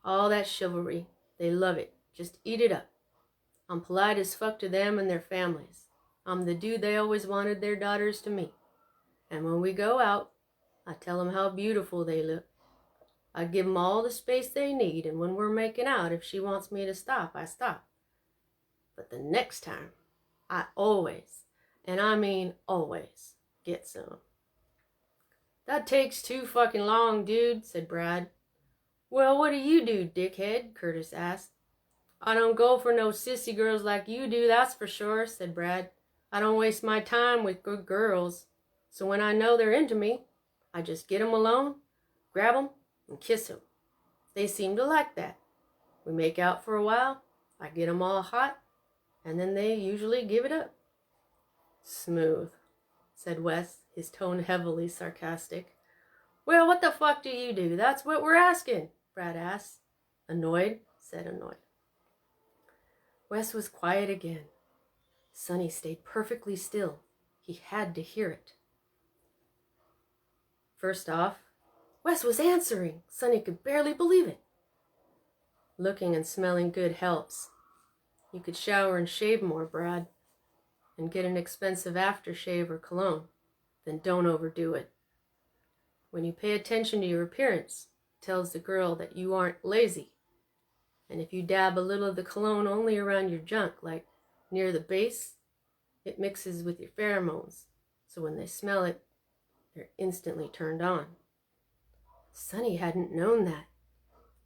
All that chivalry. They love it. Just eat it up. I'm polite as fuck to them and their families. I'm the dude they always wanted their daughters to meet. And when we go out, I tell them how beautiful they look. I give them all the space they need, and when we're making out, if she wants me to stop, I stop. But the next time, I always, and I mean always, get some. That takes too fucking long, dude, said Brad. Well, what do you do, dickhead? Curtis asked. I don't go for no sissy girls like you do, that's for sure, said Brad. I don't waste my time with good girls. So when I know they're into me, I just get 'em alone, grab 'em, and kiss 'em. They seem to like that. We make out for a while, I get 'em all hot, and then they usually give it up. Smooth, said Wes, his tone heavily sarcastic. Well, what the fuck do you do? That's what we're asking, Brad asked. Annoyed, said annoyed. Wes was quiet again. Sonny stayed perfectly still. He had to hear it. First off, Wes was answering. Sonny could barely believe it. Looking and smelling good helps. You could shower and shave more, Brad, and get an expensive aftershave or cologne. Then don't overdo it. When you pay attention to your appearance, it tells the girl that you aren't lazy. And if you dab a little of the cologne only around your junk, like near the base, it mixes with your pheromones. So when they smell it, they're instantly turned on. Sonny hadn't known that.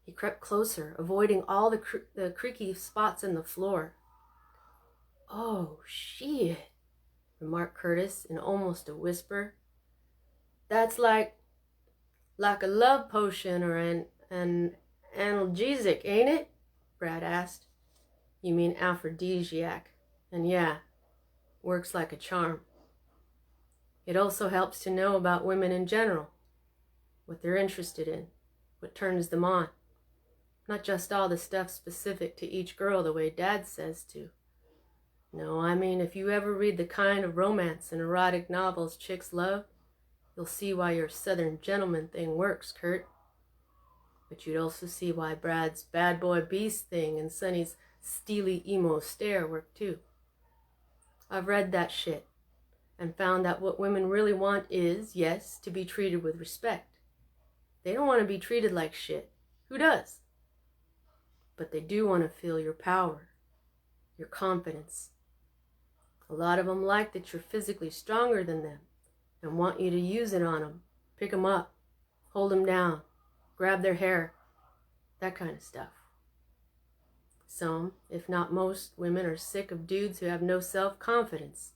He crept closer, avoiding all the creaky spots in the floor. Oh, shit, remarked Curtis in almost a whisper. That's like a love potion or an analgesic, ain't it? Brad asked. You mean aphrodisiac. And yeah, works like a charm. It also helps to know about women in general, what they're interested in, what turns them on. Not just all the stuff specific to each girl the way Dad says to. No, I mean, if you ever read the kind of romance and erotic novels chicks love, you'll see why your Southern gentleman thing works, Kurt. But you'd also see why Brad's bad boy beast thing and Sonny's steely emo stare work too. I've read that shit and found that what women really want is, yes, to be treated with respect. They don't want to be treated like shit. Who does? But they do want to feel your power, your confidence. A lot of them like that you're physically stronger than them and want you to use it on them, pick them up, hold them down, grab their hair, that kind of stuff. Some, if not most, women are sick of dudes who have no self-confidence,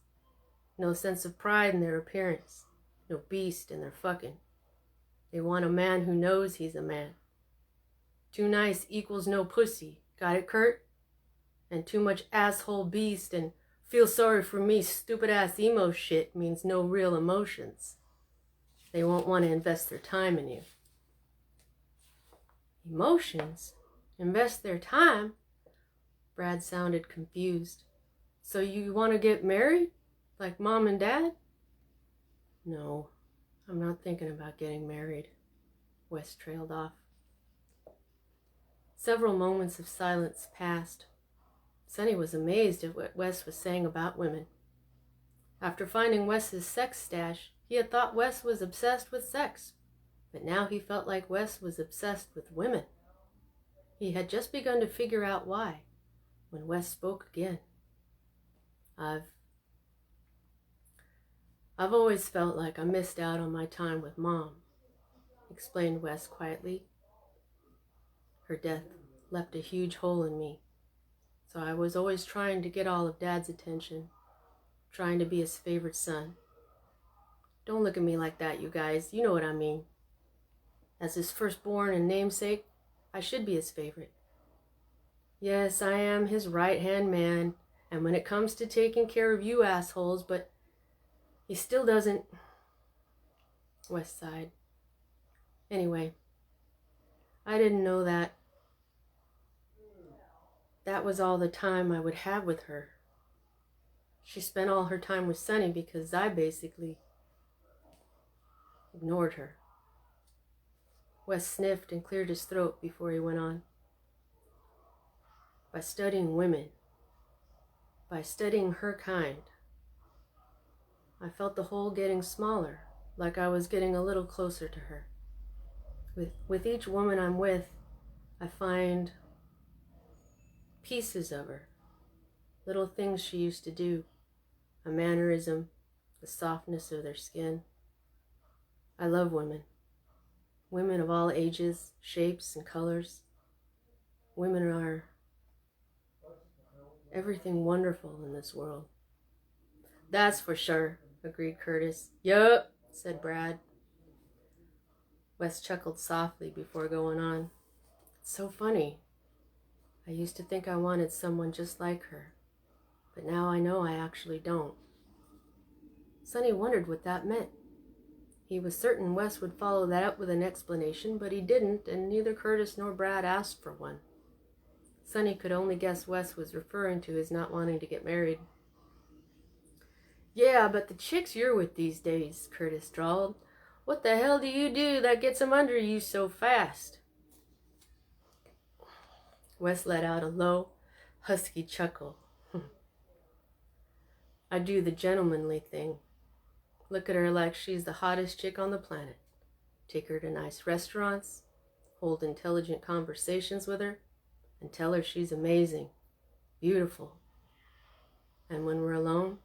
no sense of pride in their appearance, no beast in their fucking. They want a man who knows he's a man. Too nice equals no pussy, got it, Kurt? And too much asshole beast and feel sorry for me stupid ass emo shit means no real emotions. They won't want to invest their time in you. Emotions? Invest their time? Brad sounded confused. So you want to get married? Like Mom and Dad? No, I'm not thinking about getting married. Wes trailed off. Several moments of silence passed. Sonny was amazed at what Wes was saying about women. After finding Wes's sex stash, he had thought Wes was obsessed with sex, but now he felt like Wes was obsessed with women. He had just begun to figure out why, when Wes spoke again. I've always felt like I missed out on my time with Mom, explained Wes quietly. Her death left a huge hole in me, so I was always trying to get all of Dad's attention, trying to be his favorite son. Don't look at me like that, you guys. You know what I mean. As his firstborn and namesake, I should be his favorite. Yes, I am his right-hand man, and when it comes to taking care of you assholes, but he still doesn't... Wes sighed. Anyway, I didn't know that was all the time I would have with her. She spent all her time with Sonny because I basically ignored her. Wes sniffed and cleared his throat before he went on. By studying women, by studying her kind, I felt the hole getting smaller, like I was getting a little closer to her. With each woman I'm with, I find pieces of her, little things she used to do, a mannerism, the softness of their skin. I love women. Women of all ages, shapes, and colors. Women are everything wonderful in this world. That's for sure, agreed Curtis. Yup, said Brad. Wes chuckled softly before going on. It's so funny. I used to think I wanted someone just like her, but now I know I actually don't. Sonny wondered what that meant. He was certain Wes would follow that up with an explanation, but he didn't, and neither Curtis nor Brad asked for one. Sonny could only guess Wes was referring to his not wanting to get married. Yeah, but the chicks you're with these days, Curtis drawled. What the hell do you do that gets them under you so fast? Wes let out a low, husky chuckle. I do the gentlemanly thing. Look at her like she's the hottest chick on the planet. Take her to nice restaurants, hold intelligent conversations with her, and tell her she's amazing, beautiful. And when we're alone,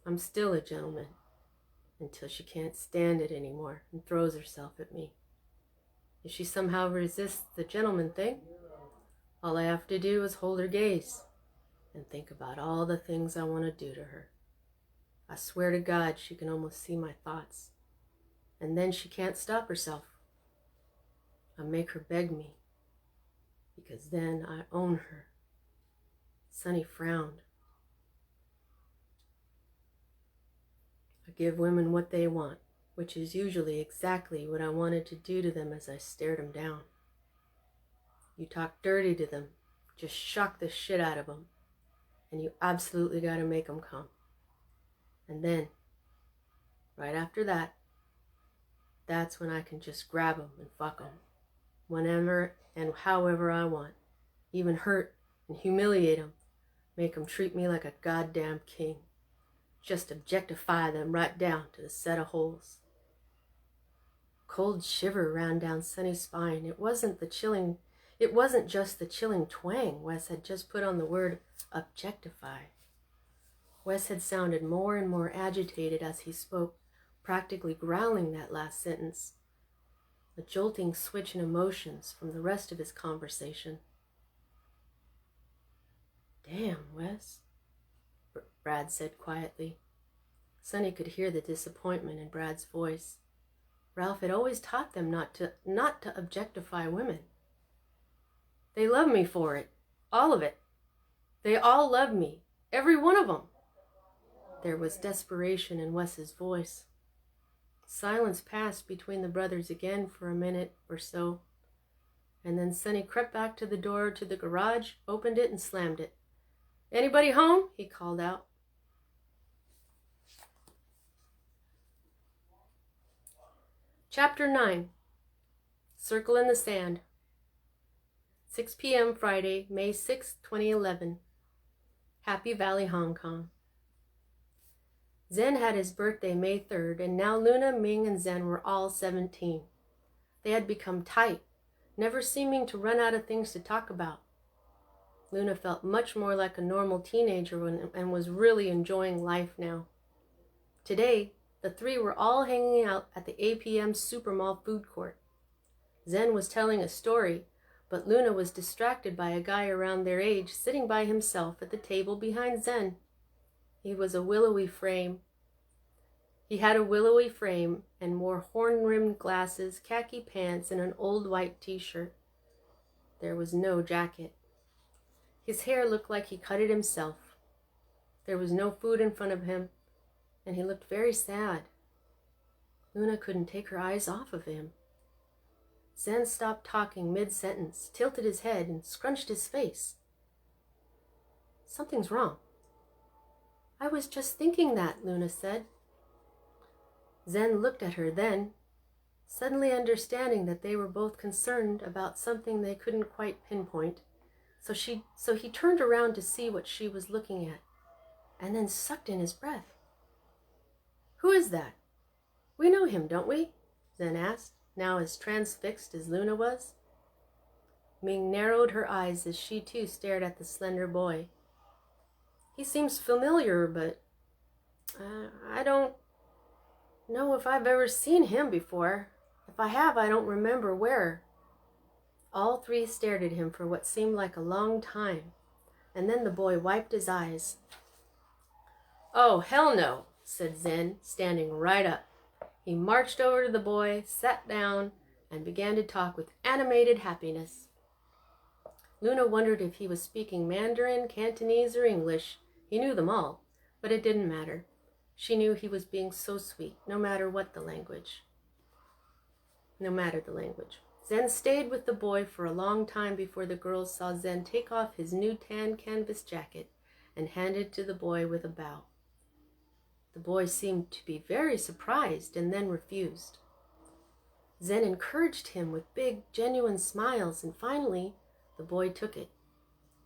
I'm still a gentleman, until she can't stand it anymore and throws herself at me. If she somehow resists the gentleman thing, all I have to do is hold her gaze and think about all the things I want to do to her. I swear to God she can almost see my thoughts. And then she can't stop herself. I make her beg me, because then I own her. Sonny frowned. give women what they want, which is usually exactly what I wanted to do to them as I stared them down. You talk dirty to them, just shock the shit out of them, and you absolutely gotta make them come. And then, right after that, that's when I can just grab them and fuck them, whenever and however I want, even hurt and humiliate them, make them treat me like a goddamn king, just objectify them right down to the set of holes. Cold shiver ran down Sonny's spine. It wasn't just the chilling twang Wes had just put on the word objectify. Wes had sounded more and more agitated as he spoke, practically growling that last sentence, a jolting switch in emotions from the rest of his conversation. Damn, Wes, Brad said quietly. Sonny could hear the disappointment in Brad's voice. Ralph had always taught them not to objectify women. They love me for it, all of it. They all love me, every one of them. There was desperation in Wes's voice. Silence passed between the brothers again for a minute or so, and then Sonny crept back to the door to the garage, opened it, and slammed it. "Anybody home?" he called out. Chapter 9. Circle in the Sand. 6 p.m. Friday, May 6, 2011. Happy Valley, Hong Kong. Zen had his birthday May 3rd, and now Luna, Ming, and Zen were all 17. They had become tight, never seeming to run out of things to talk about. Luna felt much more like a normal teenager and was really enjoying life now. Today, the three were all hanging out at the APM Supermall food court. Zen was telling a story, but Luna was distracted by a guy around their age sitting by himself at the table behind Zen. He had a willowy frame and wore horn-rimmed glasses, khaki pants, and an old white t-shirt. There was no jacket. His hair looked like he cut it himself. There was no food in front of him, and he looked very sad. Luna couldn't take her eyes off of him. Zen stopped talking mid-sentence, tilted his head, and scrunched his face. "Something's wrong." "I was just thinking that," Luna said. Zen looked at her then, suddenly understanding that they were both concerned about something they couldn't quite pinpoint. So he turned around to see what she was looking at, and then sucked in his breath. "Who is that? We know him, don't we?" Zen asked, now as transfixed as Luna was. Ming narrowed her eyes as she too stared at the slender boy. "He seems familiar, but I don't know if I've ever seen him before. If I have, I don't remember where." All three stared at him for what seemed like a long time, and then the boy wiped his eyes. "Oh, hell no," said Zen, standing right up. He marched over to the boy, sat down, and began to talk with animated happiness. Luna wondered if he was speaking Mandarin, Cantonese, or English. He knew them all, but it didn't matter. She knew he was being so sweet, no matter the language. Zen stayed with the boy for a long time before the girls saw Zen take off his new tan canvas jacket and hand it to the boy with a bow. The boy seemed to be very surprised and then refused. Zen encouraged him with big, genuine smiles, and finally, the boy took it.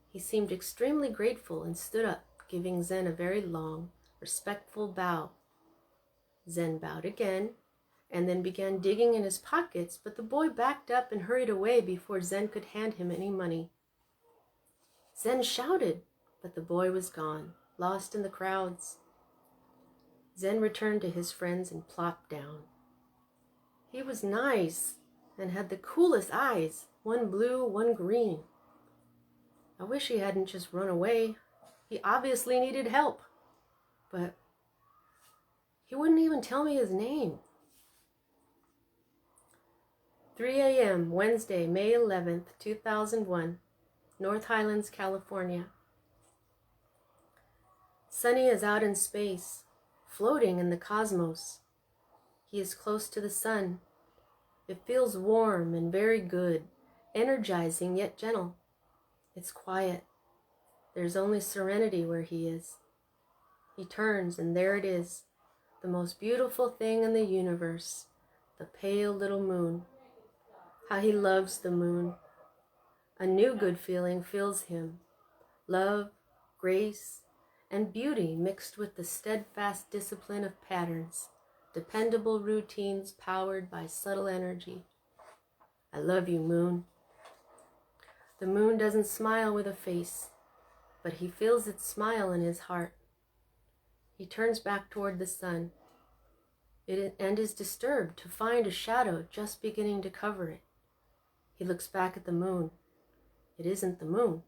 He seemed extremely grateful and stood up, giving Zen a very long, respectful bow. Zen bowed again, and then began digging in his pockets, but the boy backed up and hurried away before Zen could hand him any money. Zen shouted, but the boy was gone, lost in the crowds. Zen returned to his friends and plopped down. He was nice and had the coolest eyes, one blue, one green. I wish he hadn't just run away. He obviously needed help, but he wouldn't even tell me his name. 3 a.m., Wednesday, May 11th, 2001, North Highlands, California. Sunny is out in space. floating in the cosmos. He is close to the sun. It feels warm and very good, energizing yet gentle. It's quiet. There's only serenity where he is. He turns, and there it is, the most beautiful thing in the universe, the pale little moon. How he loves the moon. A new good feeling fills him. Love, grace, and beauty mixed with the steadfast discipline of patterns, dependable routines powered by subtle energy. I love you, moon. The moon doesn't smile with a face, but he feels its smile in his heart. He turns back toward the sun and is disturbed to find a shadow just beginning to cover it. He looks back at the moon. It isn't the moon.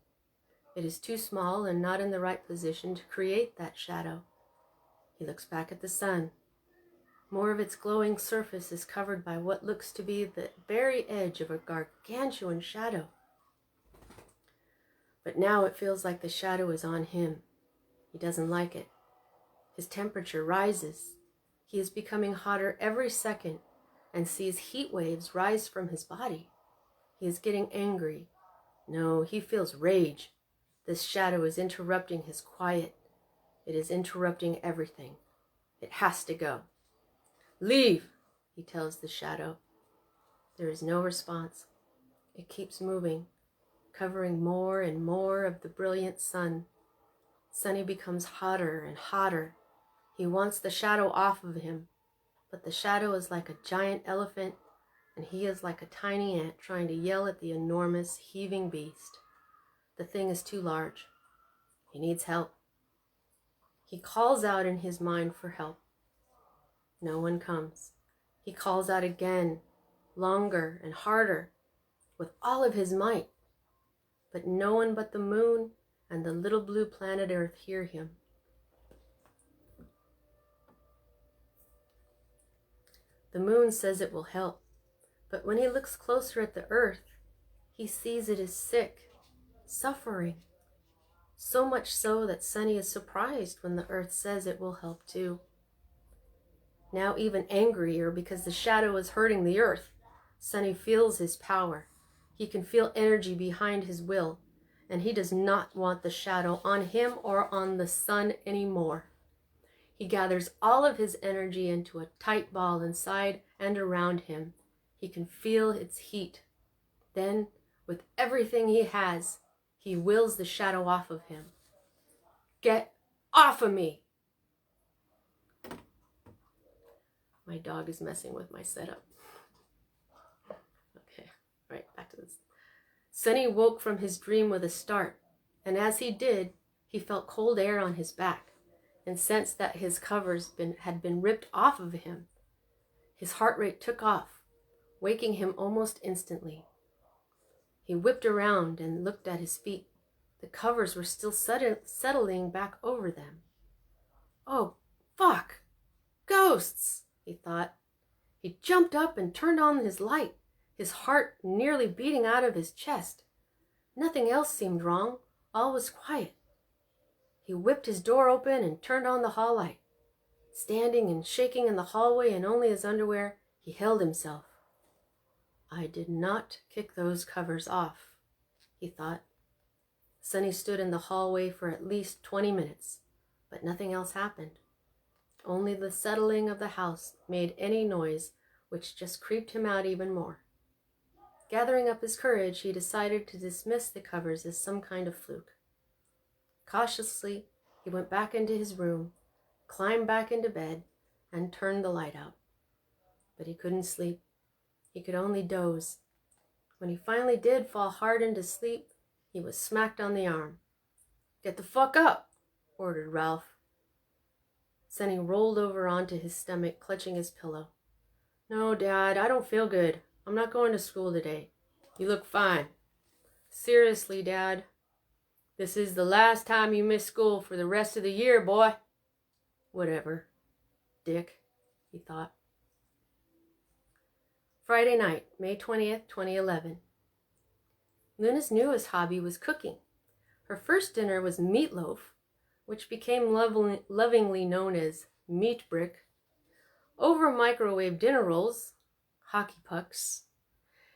It is too small and not in the right position to create that shadow. He looks back at the sun. More of its glowing surface is covered by what looks to be the very edge of a gargantuan shadow. But now it feels like the shadow is on him. He doesn't like it. His temperature rises. He is becoming hotter every second and sees heat waves rise from his body. He is getting angry. No, he feels rage. This shadow is interrupting his quiet. It is interrupting everything. It has to go. Leave, he tells the shadow. There is no response. It keeps moving, covering more and more of the brilliant sun. Sunny becomes hotter and hotter. He wants the shadow off of him, but the shadow is like a giant elephant, and he is like a tiny ant trying to yell at the enormous, heaving beast. The thing is too large. He needs help. He calls out in his mind for help. No one comes. He calls out again, longer and harder, with all of his might. But no one but the moon and the little blue planet Earth hear him. The moon says it will help, but when he looks closer at the Earth, he sees it is sick, suffering. So much so that Sunny is surprised when the Earth says it will help too. Now even angrier because the shadow is hurting the Earth, Sunny feels his power. He can feel energy behind his will, and he does not want the shadow on him or on the sun anymore. He gathers all of his energy into a tight ball inside and around him. He can feel its heat. Then, with everything he has, he wills the shadow off of him. Get off of me! My dog is messing with my setup. Okay, all right, back to this. Sunny woke from his dream with a start, and as he did, he felt cold air on his back and sensed that his covers had been ripped off of him. His heart rate took off, waking him almost instantly. He whipped around and looked at his feet. The covers were still settling back over them. Oh, fuck! Ghosts! He thought. He jumped up and turned on his light, his heart nearly beating out of his chest. Nothing else seemed wrong. All was quiet. He whipped his door open and turned on the hall light. Standing and shaking in the hallway in only his underwear, he held himself. I did not kick those covers off, he thought. Sunny stood in the hallway for at least 20 minutes, but nothing else happened. Only the settling of the house made any noise, which just creeped him out even more. Gathering up his courage, he decided to dismiss the covers as some kind of fluke. Cautiously, he went back into his room, climbed back into bed, and turned the light out. But he couldn't sleep. He could only doze. When he finally did fall hard into sleep, he was smacked on the arm. Get the fuck up, ordered Ralph. Sunny rolled over onto his stomach, clutching his pillow. No, Dad, I don't feel good. I'm not going to school today. You look fine. Seriously, Dad. This is the last time you miss school for the rest of the year, boy. Whatever, Dick, he thought. Friday night, May 20th, 2011. Luna's newest hobby was cooking. Her first dinner was meatloaf, which became lovingly known as meat brick, over microwave dinner rolls, hockey pucks,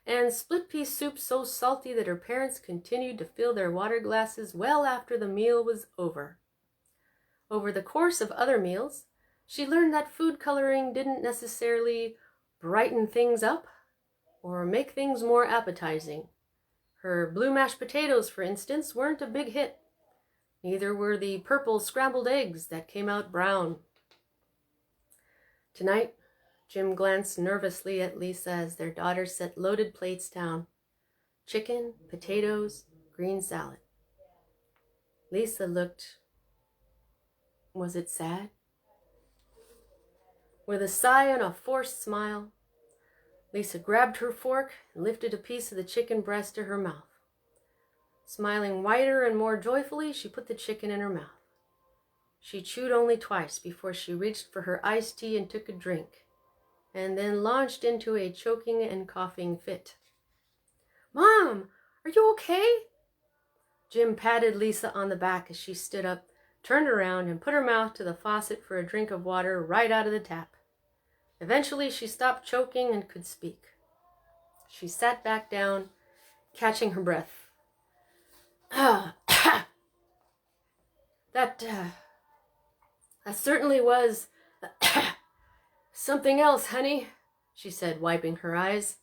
and split pea soup so salty that her parents continued to fill their water glasses well after the meal was over. Over the course of other meals, she learned that food coloring didn't necessarily brighten things up or make things more appetizing. Her blue mashed potatoes, for instance, weren't a big hit. Neither were the purple scrambled eggs that came out brown. Tonight, Jim glanced nervously at Lisa as their daughter set loaded plates down. Chicken, potatoes, green salad. Lisa looked... Was it sad? With a sigh and a forced smile, Lisa grabbed her fork and lifted a piece of the chicken breast to her mouth. Smiling wider and more joyfully, she put the chicken in her mouth. She chewed only twice before she reached for her iced tea and took a drink, and then launched into a choking and coughing fit. "Mom, are you okay?" Jim patted Lisa on the back as she stood up, turned around, and put her mouth to the faucet for a drink of water right out of the tap. Eventually, she stopped choking and could speak. She sat back down, catching her breath. That certainly was something else, honey," she said, wiping her eyes.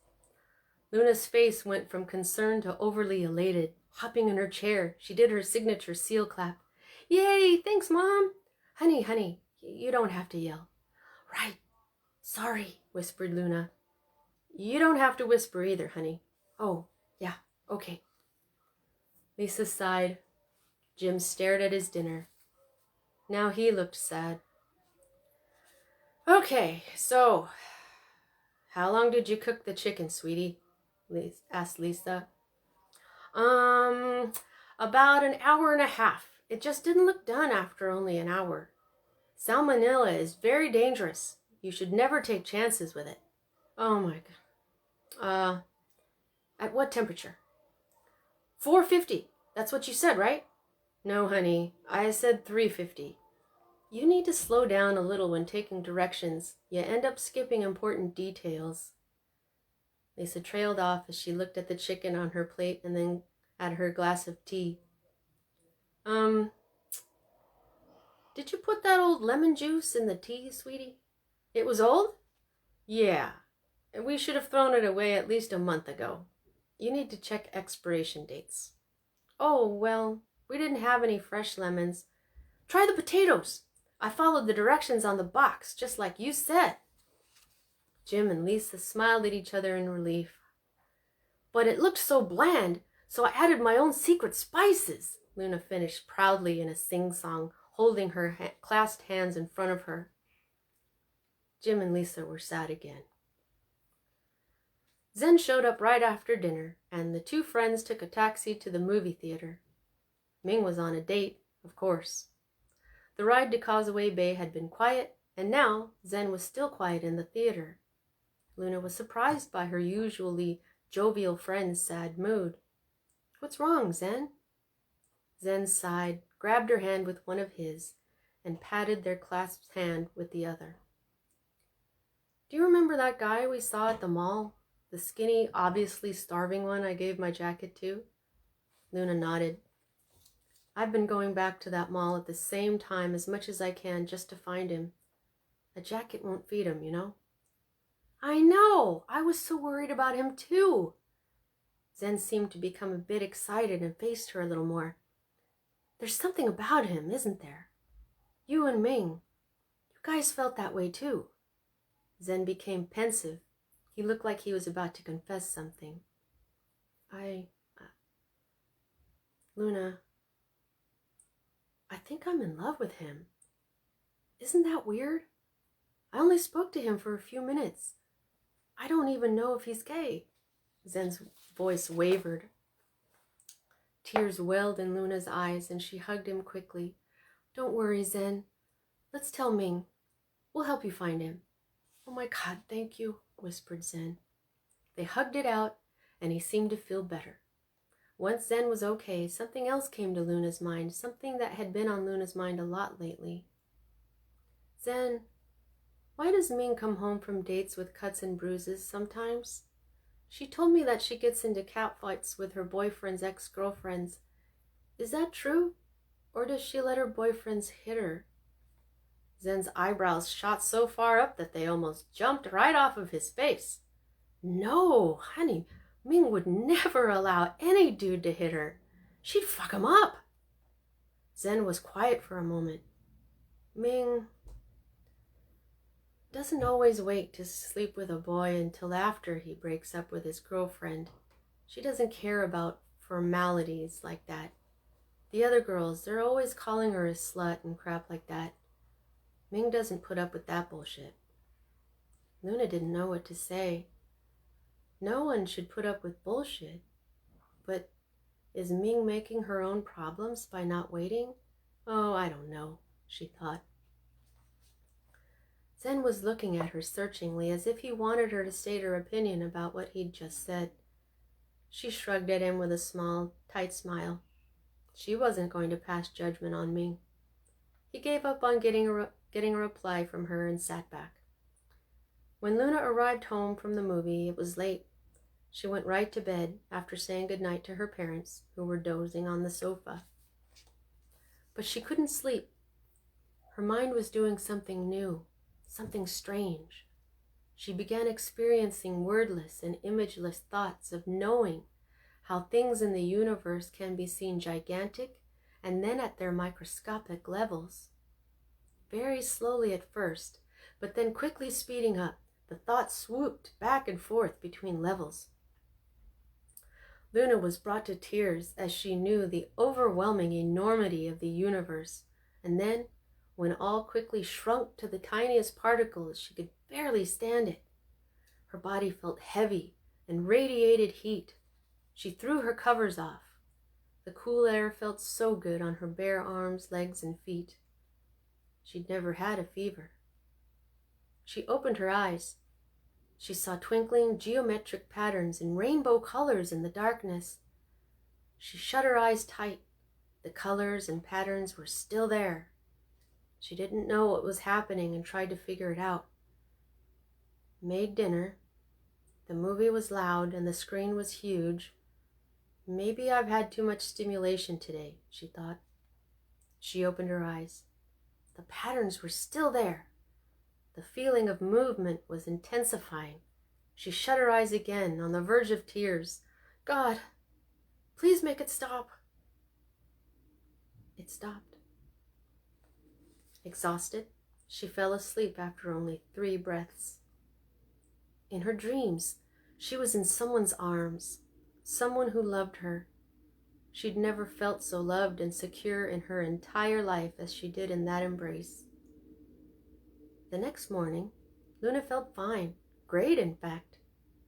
Luna's face went from concern to overly elated. Hopping in her chair, she did her signature seal clap. "Yay, thanks, Mom." Honey, you don't have to yell." "Right. Sorry," whispered Luna. "You don't have to whisper either, honey." "Oh, yeah, okay." Lisa sighed. Jim stared at his dinner. Now he looked sad. "Okay, so, how long did you cook the chicken, sweetie?" asked Lisa. About an hour and a half. It just didn't look done after only an hour. Salmonella is very dangerous. You should never take chances with it." "Oh my God. At what temperature?" 450. That's what you said, right?" "No, honey. I said 350. You need to slow down a little when taking directions. You end up skipping important details." Lisa trailed off as she looked at the chicken on her plate and then at her glass of tea. Did you put that old lemon juice in the tea, sweetie?" "It was old?" "Yeah. We should have thrown it away at least a month ago. You need to check expiration dates." "Oh, well, we didn't have any fresh lemons." "Try the potatoes. I followed the directions on the box, just like you said." Jim and Lisa smiled at each other in relief. "But it looked so bland, so I added my own secret spices," Luna finished proudly in a sing-song, holding her clasped hands in front of her. Jim and Lisa were sad again. Zen showed up right after dinner, and the two friends took a taxi to the movie theater. Ming was on a date, of course. The ride to Causeway Bay had been quiet, and now Zen was still quiet in the theater. Luna was surprised by her usually jovial friend's sad mood. "What's wrong, Zen?" Zen sighed, grabbed her hand with one of his, and patted their clasped hand with the other. "Do you remember that guy we saw at the mall? The skinny, obviously starving one I gave my jacket to?" Luna nodded. "I've been going back to that mall at the same time as much as I can just to find him. A jacket won't feed him, you know." "I know! I was so worried about him too." Zen seemed to become a bit excited and faced her a little more. "There's something about him, isn't there? You and Ming, you guys felt that way too." Zen became pensive. He looked like he was about to confess something. Luna, I think I'm in love with him. Isn't that weird? I only spoke to him for a few minutes. I don't even know if he's gay." Zen's voice wavered. Tears welled in Luna's eyes, and she hugged him quickly. "Don't worry, Zen. Let's tell Ming. We'll help you find him." "Oh my God, thank you," whispered Zen. They hugged it out, and he seemed to feel better. Once Zen was okay, something else came to Luna's mind, something that had been on Luna's mind a lot lately. Zen, why does Ming come home from dates with cuts and bruises sometimes? She told me that she gets into catfights with her boyfriend's ex-girlfriends. Is that true? Or does she let her boyfriends hit her? Zen's eyebrows shot so far up that they almost jumped right off of his face. No, honey, Ming would never allow any dude to hit her. She'd fuck him up. Zen was quiet for a moment. Ming doesn't always wait to sleep with a boy until after he breaks up with his girlfriend. She doesn't care about formalities like that. The other girls, they're always calling her a slut and crap like that. Ming doesn't put up with that bullshit. Luna didn't know what to say. No one should put up with bullshit. But is Ming making her own problems by not waiting? Oh, I don't know, she thought. Zen was looking at her searchingly, as if he wanted her to state her opinion about what he'd just said. She shrugged at him with a small, tight smile. She wasn't going to pass judgment on Ming. He gave up on getting a reply from her and sat back. When Luna arrived home from the movie, it was late. She went right to bed after saying goodnight to her parents, who were dozing on the sofa. But she couldn't sleep. Her mind was doing something new, something strange. She began experiencing wordless and imageless thoughts of knowing how things in the universe can be seen gigantic and then at their microscopic levels. Very slowly at first, but then quickly speeding up, the thoughts swooped back and forth between levels. Luna was brought to tears as she knew the overwhelming enormity of the universe, and then, when all quickly shrunk to the tiniest particles, she could barely stand it. Her body felt heavy and radiated heat. She threw her covers off. The cool air felt so good on her bare arms, legs, and feet. She'd never had a fever. She opened her eyes. She saw twinkling geometric patterns in rainbow colors in the darkness. She shut her eyes tight. The colors and patterns were still there. She didn't know what was happening and tried to figure it out. Made dinner. The movie was loud and the screen was huge. Maybe I've had too much stimulation today, she thought. She opened her eyes. The patterns were still there. The feeling of movement was intensifying. She shut her eyes again, on the verge of tears. God, please make it stop. It stopped. Exhausted, she fell asleep after only 3 breaths. In her dreams, she was in someone's arms, someone who loved her. She'd never felt so loved and secure in her entire life as she did in that embrace. The next morning, Luna felt fine, great in fact.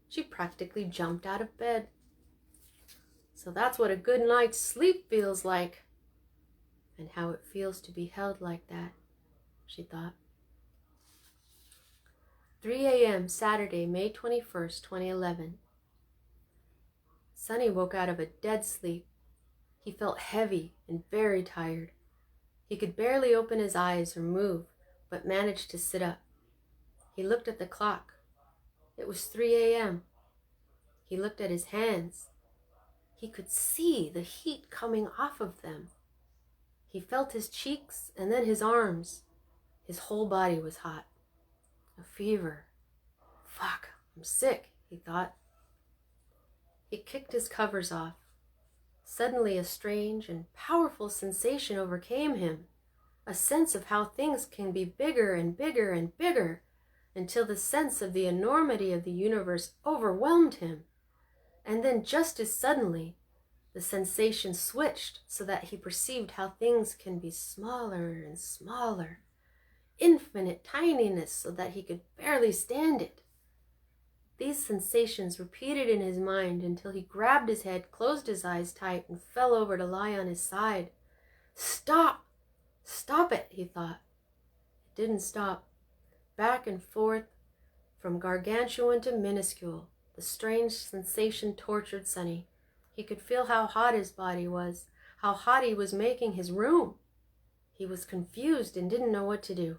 She practically jumped out of bed. So that's what a good night's sleep feels like, and how it feels to be held like that, she thought. 3 a.m. Saturday, May 21st, 2011. Sonny woke out of a dead sleep. He felt heavy and very tired. He could barely open his eyes or move, but managed to sit up. He looked at the clock. It was 3 a.m. He looked at his hands. He could see the heat coming off of them. He felt his cheeks and then his arms. His whole body was hot. A fever. Fuck, I'm sick, he thought. He kicked his covers off. Suddenly a strange and powerful sensation overcame him. A sense of how things can be bigger and bigger and bigger, until the sense of the enormity of the universe overwhelmed him. And then just as suddenly, the sensation switched so that he perceived how things can be smaller and smaller. Infinite tininess so that he could barely stand it. These sensations repeated in his mind until he grabbed his head, closed his eyes tight, and fell over to lie on his side. Stop! Stop it, he thought. It didn't stop. Back and forth, from gargantuan to minuscule, the strange sensation tortured Sonny. He could feel how hot his body was, how hot he was making his room. He was confused and didn't know what to do.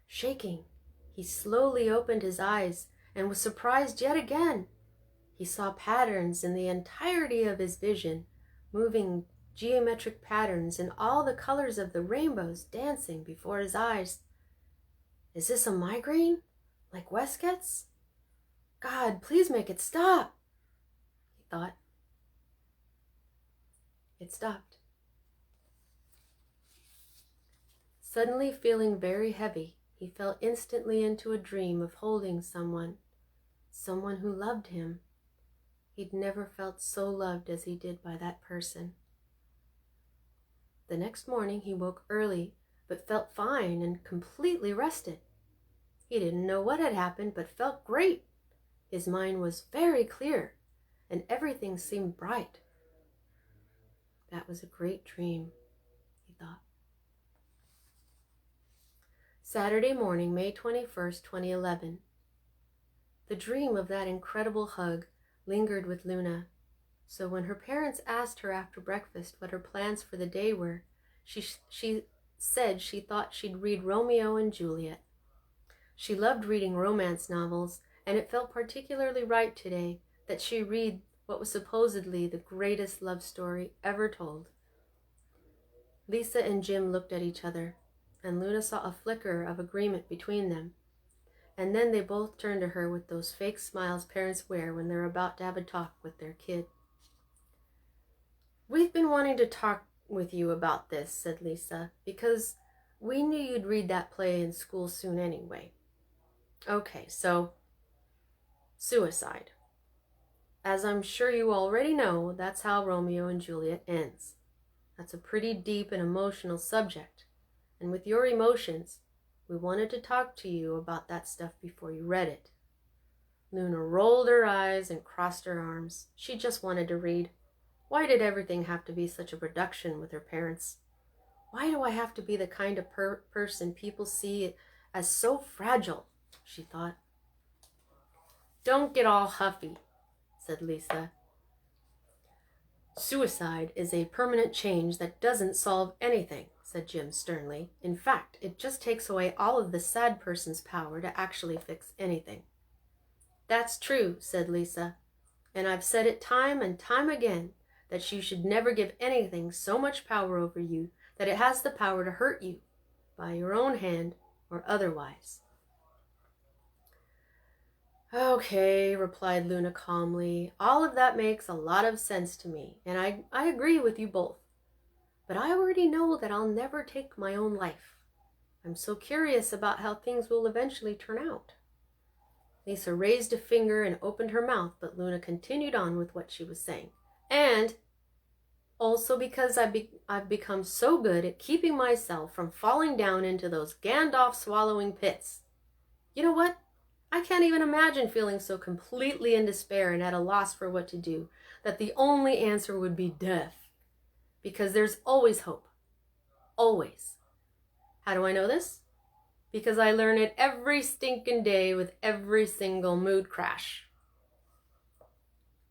Shaking, he slowly opened his eyes and was surprised yet again. He saw patterns in the entirety of his vision, moving geometric patterns in all the colors of the rainbows dancing before his eyes. Is this a migraine, like Wes gets? God, please make it stop, he thought. It stopped. Suddenly feeling very heavy, he fell instantly into a dream of holding someone who loved him. He'd never felt so loved as he did by that person. The next morning he woke early, but felt fine and completely rested. He didn't know what had happened, but felt great. His mind was very clear, and everything seemed bright. That was a great dream, he thought. Saturday morning, May 21st, 2011. The dream of that incredible hug lingered with Luna, so when her parents asked her after breakfast what her plans for the day were, she said she thought she'd read Romeo and Juliet. She loved reading romance novels, and it felt particularly right today that she read what was supposedly the greatest love story ever told. Lisa and Jim looked at each other, and Luna saw a flicker of agreement between them. And then they both turned to her with those fake smiles parents wear when they're about to have a talk with their kid. "We've been wanting to talk with you about this," said Lisa, "because we knew you'd read that play in school soon anyway." "Okay, so suicide. As I'm sure you already know, that's how Romeo and Juliet ends. That's a pretty deep and emotional subject, and with your emotions, we wanted to talk to you about that stuff before you read it." Luna rolled her eyes and crossed her arms. She just wanted to read. Why did everything have to be such a production with her parents? Why do I have to be the kind of person people see as so fragile? She thought. "Don't get all huffy," said Lisa. "Suicide is a permanent change that doesn't solve anything," said Jim sternly. "In fact, it just takes away all of the sad person's power to actually fix anything." "That's true," said Lisa, "and I've said it time and time again that you should never give anything so much power over you that it has the power to hurt you, by your own hand or otherwise." "Okay," replied Luna calmly. "All of that makes a lot of sense to me, and I agree with you both. But I already know that I'll never take my own life. I'm so curious about how things will eventually turn out." Lisa raised a finger and opened her mouth, but Luna continued on with what she was saying. "And also because I've become so good at keeping myself from falling down into those Gandalf swallowing pits. You know what? I can't even imagine feeling so completely in despair and at a loss for what to do, that the only answer would be death. Because there's always hope. Always. How do I know this? Because I learn it every stinking day with every single mood crash."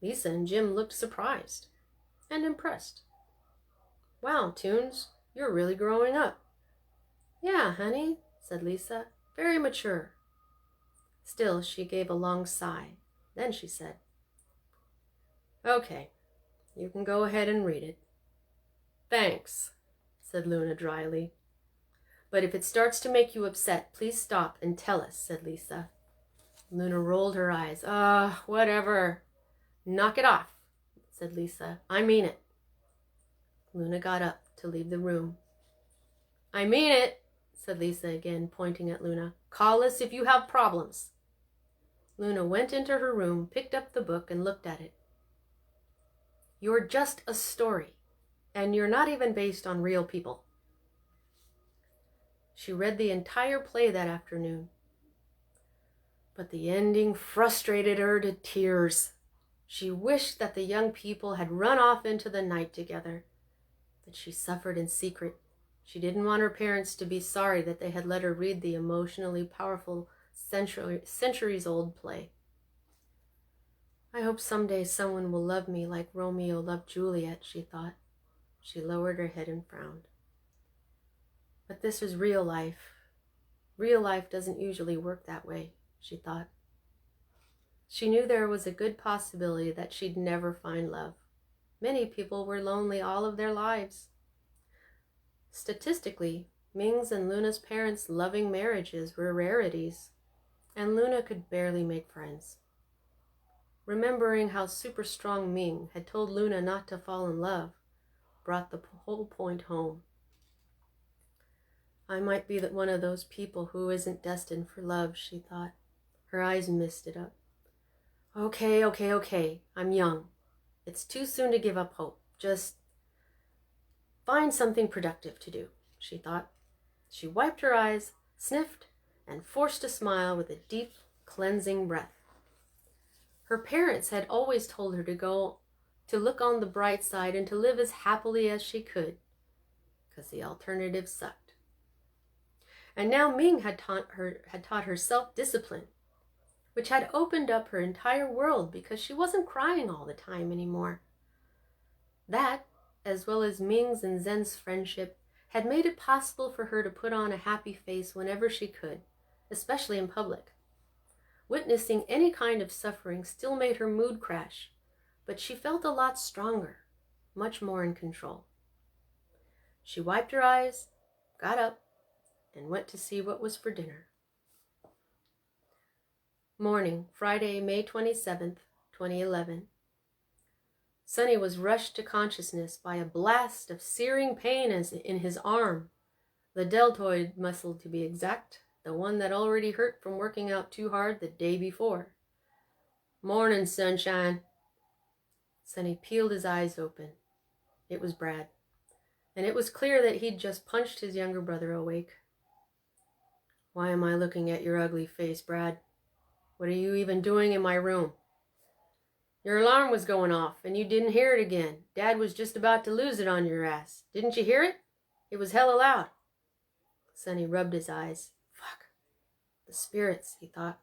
Lisa and Jim looked surprised and impressed. "Wow, Toons, you're really growing up." "Yeah, honey," said Lisa, "very mature." Still, she gave a long sigh. Then she said, "Okay, you can go ahead and read it." "Thanks," said Luna dryly. "But if it starts to make you upset, please stop and tell us," said Lisa. Luna rolled her eyes. Whatever. "Knock it off," said Lisa. "I mean it." Luna got up to leave the room. "I mean it," said Lisa again, pointing at Luna. "Call us if you have problems." Luna went into her room, picked up the book, and looked at it. "You're just a story, and you're not even based on real people." She read the entire play that afternoon, but the ending frustrated her to tears. She wished that the young people had run off into the night together, but she suffered in secret. She didn't want her parents to be sorry that they had let her read the emotionally powerful centuries-old play. "I hope someday someone will love me like Romeo loved Juliet," she thought. She lowered her head and frowned. But this was real life, Real life doesn't usually work that way, she thought. She knew there was a good possibility that she'd never find love. Many people were lonely all of their lives. Statistically, Ming's and Luna's parents' loving marriages were rarities, and Luna could barely make friends. Remembering how super strong Ming had told Luna not to fall in love brought the whole point home. I might be one of those people who isn't destined for love, she thought. Her eyes misted up. Okay. I'm young. It's too soon to give up hope. Just find something productive to do, she thought. She wiped her eyes, sniffed, and forced a smile with a deep, cleansing breath. Her parents had always told her to look on the bright side and to live as happily as she could, because the alternative sucked. And now Ming had taught her self-discipline, which had opened up her entire world because she wasn't crying all the time anymore. That, as well as Ming's and Zen's friendship, had made it possible for her to put on a happy face whenever she could, especially in public. Witnessing any kind of suffering still made her mood crash, but she felt a lot stronger, much more in control. She wiped her eyes, got up, and went to see what was for dinner. Morning, Friday, May 27th, 2011. Sonny was rushed to consciousness by a blast of searing pain in his arm, the deltoid muscle to be exact, the one that already hurt from working out too hard the day before. Morning, sunshine. Sonny peeled his eyes open. It was Brad, and it was clear that he'd just punched his younger brother awake. Why am I looking at your ugly face, Brad? What are you even doing in my room? Your alarm was going off, and you didn't hear it again. Dad was just about to lose it on your ass. Didn't you hear it? It was hella loud. Sonny rubbed his eyes. Fuck. The spirits, he thought.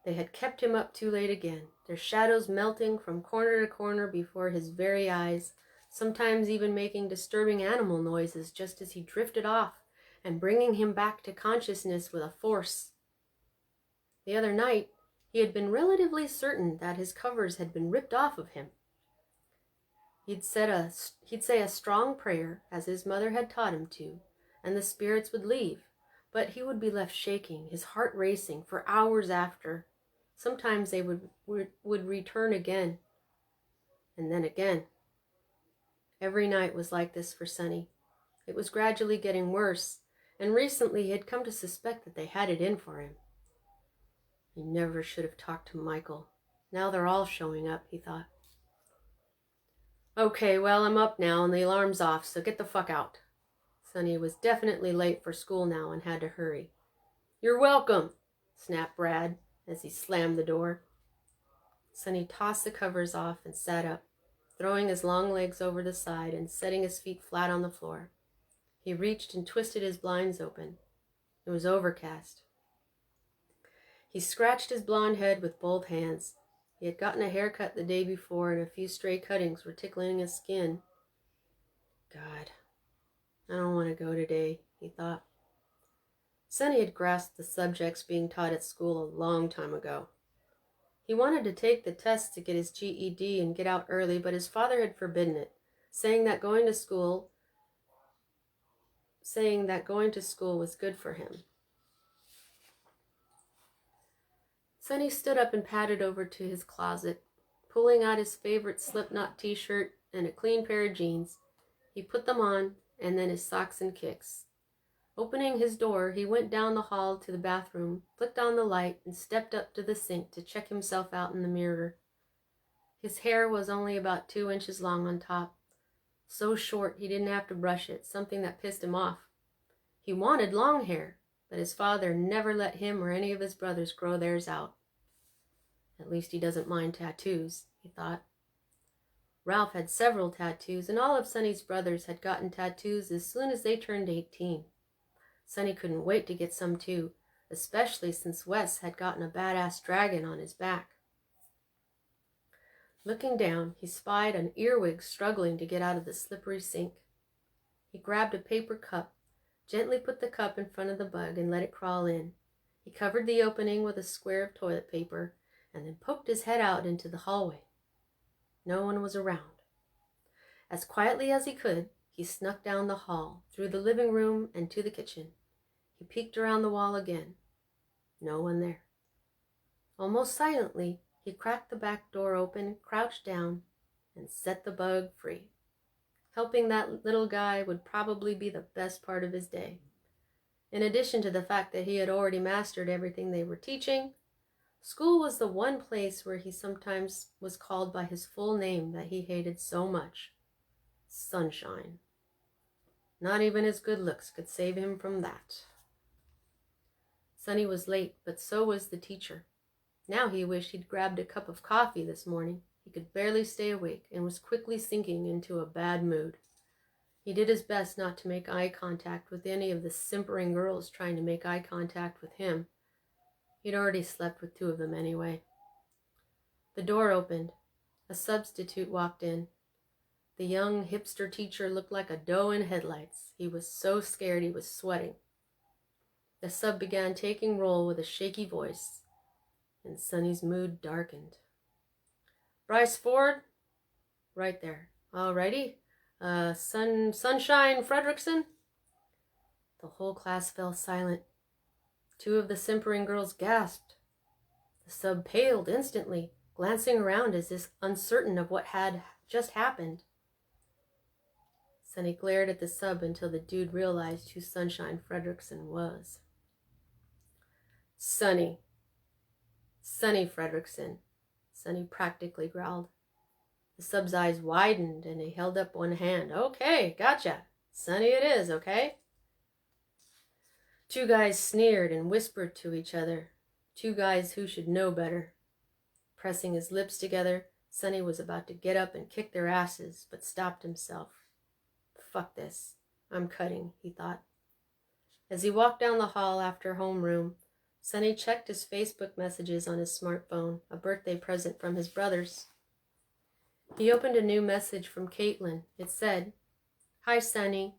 They had kept him up too late again, their shadows melting from corner to corner before his very eyes, sometimes even making disturbing animal noises just as he drifted off and bringing him back to consciousness with a force. The other night, he had been relatively certain that his covers had been ripped off of him. He'd say a strong prayer, as his mother had taught him to, and the spirits would leave, but he would be left shaking, his heart racing, for hours after. Sometimes they would return again, and then again. Every night was like this for Sonny. It was gradually getting worse, and recently he had come to suspect that they had it in for him. He never should have talked to Michael. Now they're all showing up, he thought. Okay, well, I'm up now and the alarm's off, so get the fuck out. Sonny was definitely late for school now and had to hurry. You're welcome, snapped Brad as he slammed the door. Sonny tossed the covers off and sat up, throwing his long legs over the side and setting his feet flat on the floor. He reached and twisted his blinds open. It was overcast. He scratched his blonde head with both hands. He had gotten a haircut the day before, and a few stray cuttings were tickling his skin. God, I don't want to go today, he thought. Sonny had grasped the subjects being taught at school a long time ago. He wanted to take the test to get his GED and get out early, but his father had forbidden it, saying that going to school was good for him. Sonny stood up and padded over to his closet. Pulling out his favorite Slipknot t-shirt and a clean pair of jeans, he put them on, and then his socks and kicks. Opening his door, he went down the hall to the bathroom, flicked on the light, and stepped up to the sink to check himself out in the mirror. His hair was only about 2 inches long on top. So short he didn't have to brush it, something that pissed him off. He wanted long hair, but his father never let him or any of his brothers grow theirs out. At least he doesn't mind tattoos, he thought. Ralph had several tattoos, and all of Sonny's brothers had gotten tattoos as soon as they turned 18. Sonny couldn't wait to get some too, especially since Wes had gotten a badass dragon on his back. Looking down, he spied an earwig struggling to get out of the slippery sink. He grabbed a paper cup, gently put the cup in front of the bug and let it crawl in. He covered the opening with a square of toilet paper and then poked his head out into the hallway. No one was around. As quietly as he could, he snuck down the hall, through the living room and to the kitchen. He peeked around the wall again. No one there. Almost silently, he cracked the back door open, crouched down, and set the bug free. Helping that little guy would probably be the best part of his day. In addition to the fact that he had already mastered everything they were teaching, school was the one place where he sometimes was called by his full name that he hated so much. Sunshine. Not even his good looks could save him from that. Sonny was late, but so was the teacher. Now he wished he'd grabbed a cup of coffee this morning. He could barely stay awake and was quickly sinking into a bad mood. He did his best not to make eye contact with any of the simpering girls trying to make eye contact with him. He'd already slept with 2 of them anyway. The door opened. A substitute walked in. The young hipster teacher looked like a doe in headlights. He was so scared he was sweating. The sub began taking roll with a shaky voice, and Sonny's mood darkened. Bryce Ford? Right there. Alrighty. Sunshine Fredrickson? The whole class fell silent. 2 of the simpering girls gasped. The sub paled instantly, glancing around as if uncertain of what had just happened. Sonny glared at the sub until the dude realized who Sunshine Fredrickson was. Sonny Fredrickson, Sonny practically growled. The sub's eyes widened and he held up one hand. Okay, gotcha. Sonny it is, okay? 2 guys sneered and whispered to each other. 2 guys who should know better. Pressing his lips together, Sonny was about to get up and kick their asses, but stopped himself. Fuck this. I'm cutting, he thought. As he walked down the hall after homeroom, Sonny checked his Facebook messages on his smartphone, a birthday present from his brothers. He opened a new message from Caitlin. It said, Hi, Sonny.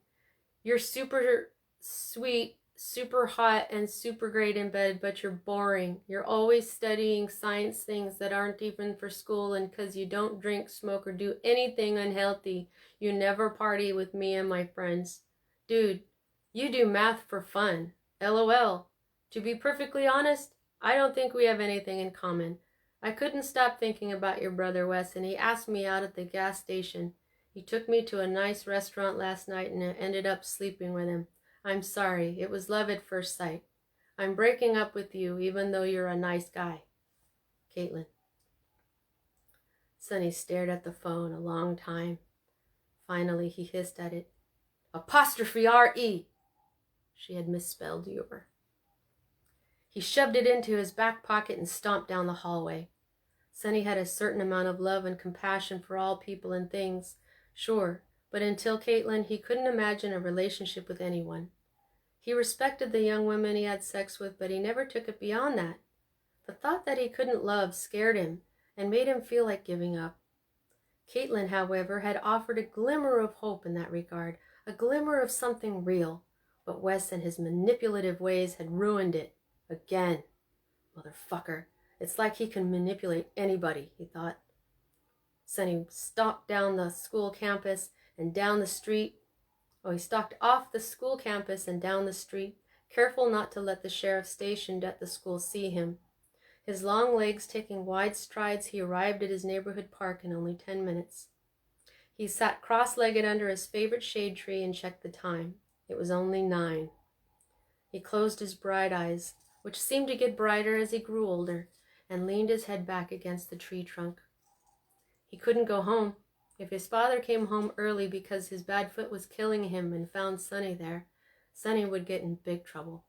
You're super sweet, super hot, and super great in bed, but you're boring. You're always studying science things that aren't even for school, and because you don't drink, smoke, or do anything unhealthy, you never party with me and my friends. Dude, you do math for fun. LOL. To be perfectly honest, I don't think we have anything in common. I couldn't stop thinking about your brother Wes, and he asked me out at the gas station. He took me to a nice restaurant last night, and I ended up sleeping with him. I'm sorry. It was love at first sight. I'm breaking up with you, even though you're a nice guy. Caitlin. Sonny stared at the phone a long time. Finally, he hissed at it. Apostrophe R-E. She had misspelled your. He shoved it into his back pocket and stomped down the hallway. Sonny had a certain amount of love and compassion for all people and things, sure, but until Caitlin, he couldn't imagine a relationship with anyone. He respected the young women he had sex with, but he never took it beyond that. The thought that he couldn't love scared him and made him feel like giving up. Caitlin, however, had offered a glimmer of hope in that regard, a glimmer of something real, but Wes and his manipulative ways had ruined it. Again. Motherfucker. It's like he can manipulate anybody, he thought. Sonny stalked down the school campus and down the street. He stalked off the school campus and down the street, careful not to let the sheriff stationed at the school see him. His long legs taking wide strides, he arrived at his neighborhood park in only 10 minutes. He sat cross-legged under his favorite shade tree and checked the time. It was only 9. He closed his bright eyes, which seemed to get brighter as he grew older, and leaned his head back against the tree trunk. He couldn't go home. If his father came home early because his bad foot was killing him and found Sonny there, Sonny would get in big trouble.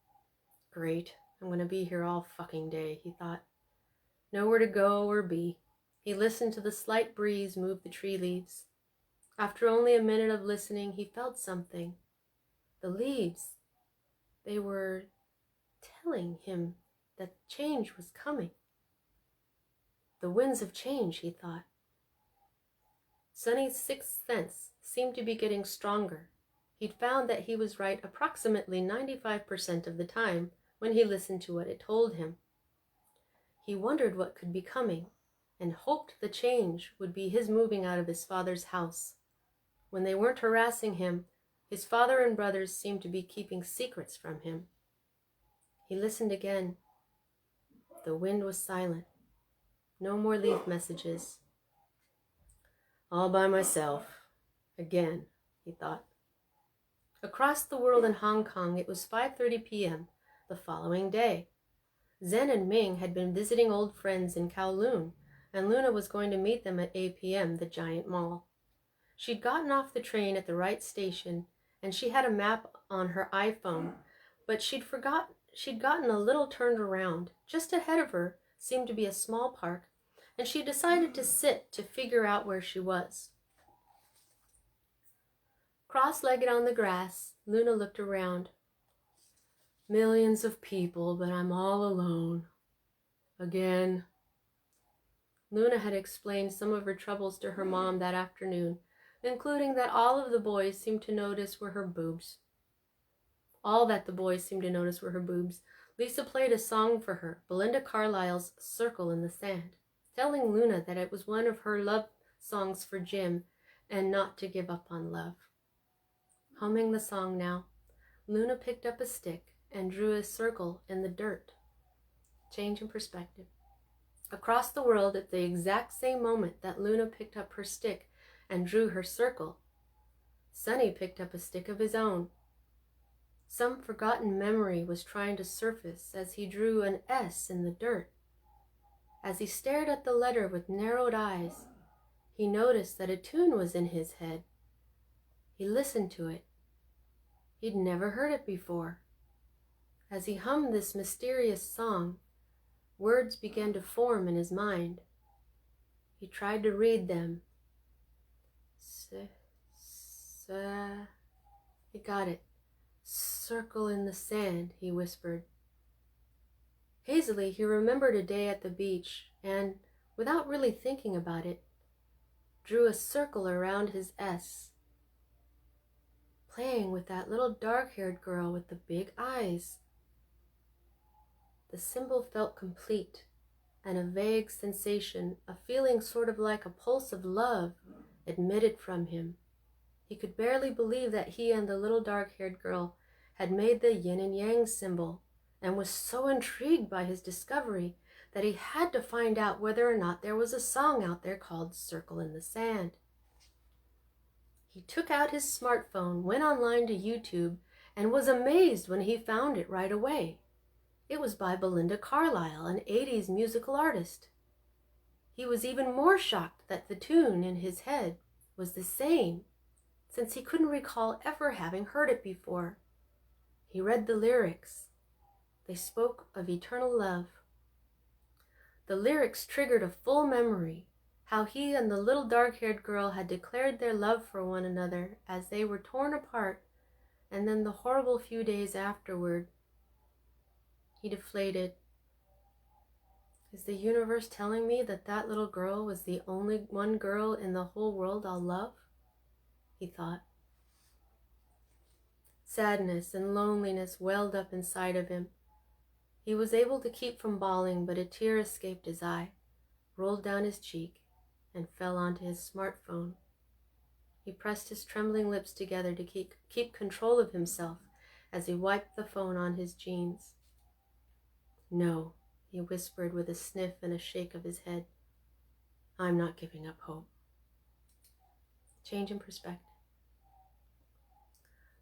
Great, I'm going to be here all fucking day, he thought. Nowhere to go or be. He listened to the slight breeze move the tree leaves. After only a minute of listening, he felt something. The leaves. They were telling him that change was coming. The winds of change, he thought. Sonny's sixth sense seemed to be getting stronger. He'd found that he was right approximately 95% of the time when he listened to what it told him. He wondered what could be coming, and hoped the change would be his moving out of his father's house. When they weren't harassing him, his father and brothers seemed to be keeping secrets from him. He listened again. The wind was silent. No more leaf messages. All by myself. Again, he thought. Across the world in Hong Kong, it was 5:30 p.m. the following day. Zen and Ming had been visiting old friends in Kowloon, and Luna was going to meet them at APM, the giant mall. She'd gotten off the train at the right station, and she had a map on her iPhone, but she'd gotten a little turned around. Just ahead of her seemed to be a small park, and she decided to sit to figure out where she was. Cross-legged on the grass, Luna looked around. Millions of people, but I'm all alone. Again. Luna had explained some of her troubles to her mom that afternoon, including that all that the boys seemed to notice were her boobs. Lisa played a song for her, Belinda Carlisle's Circle in the Sand, telling Luna that it was one of her love songs for Jim and not to give up on love. Humming the song now, Luna picked up a stick and drew a circle in the dirt. Change in perspective. Across the world, at the exact same moment that Luna picked up her stick and drew her circle, Sonny picked up a stick of his own. Some forgotten memory was trying to surface as he drew an S in the dirt. As he stared at the letter with narrowed eyes, he noticed that a tune was in his head. He listened to it. He'd never heard it before. As he hummed this mysterious song, words began to form in his mind. He tried to read them. He got it. Circle in the sand, he whispered. Hazily, he remembered a day at the beach and, without really thinking about it, drew a circle around his S, playing with that little dark-haired girl with the big eyes. The symbol felt complete, and a vague sensation, a feeling sort of like a pulse of love, emitted from him. He could barely believe that he and the little dark-haired girl had made the yin and yang symbol, and was so intrigued by his discovery that he had to find out whether or not there was a song out there called Circle in the Sand. He took out his smartphone, went online to YouTube, and was amazed when he found it right away. It was by Belinda Carlisle, an 80s musical artist. He was even more shocked that the tune in his head was the same, since he couldn't recall ever having heard it before. He read the lyrics. They spoke of eternal love. The lyrics triggered a full memory, how he and the little dark-haired girl had declared their love for one another as they were torn apart, and then the horrible few days afterward. He deflated. Is the universe telling me that that little girl was the only one girl in the whole world I'll love? He thought. Sadness and loneliness welled up inside of him. He was able to keep from bawling, but a tear escaped his eye, rolled down his cheek, and fell onto his smartphone. He pressed his trembling lips together to keep control of himself as he wiped the phone on his jeans. No, he whispered with a sniff and a shake of his head. I'm not giving up hope. Change in perspective.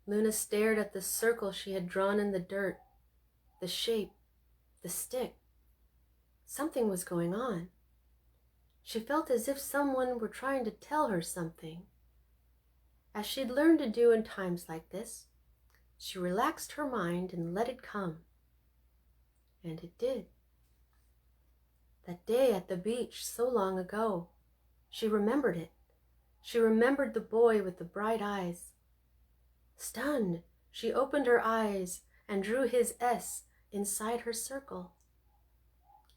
Luna stared at the circle she had drawn in the dirt, the shape, the stick. Something was going on. She felt as if someone were trying to tell her something. As she'd learned to do in times like this, she relaxed her mind and let it come. And it did. That day at the beach so long ago, she remembered it. She remembered the boy with the bright eyes. Stunned, she opened her eyes and drew his S inside her circle.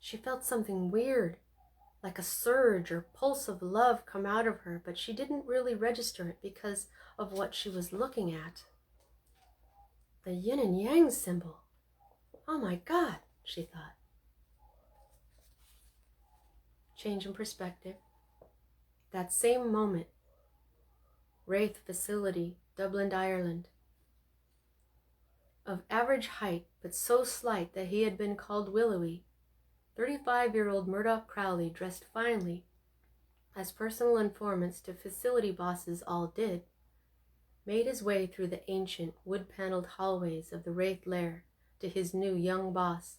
She felt something weird, like a surge or pulse of love come out of her, but she didn't really register it because of what she was looking at. The yin and yang symbol. Oh my God, she thought. Change in perspective. That same moment, Wraith Facility, Dublin, Ireland. Of average height, but so slight that he had been called willowy, 35-year-old Murdoch Crowley, dressed finely, as personal informants to facility bosses all did, made his way through the ancient, wood-paneled hallways of the Wraith lair to his new young boss,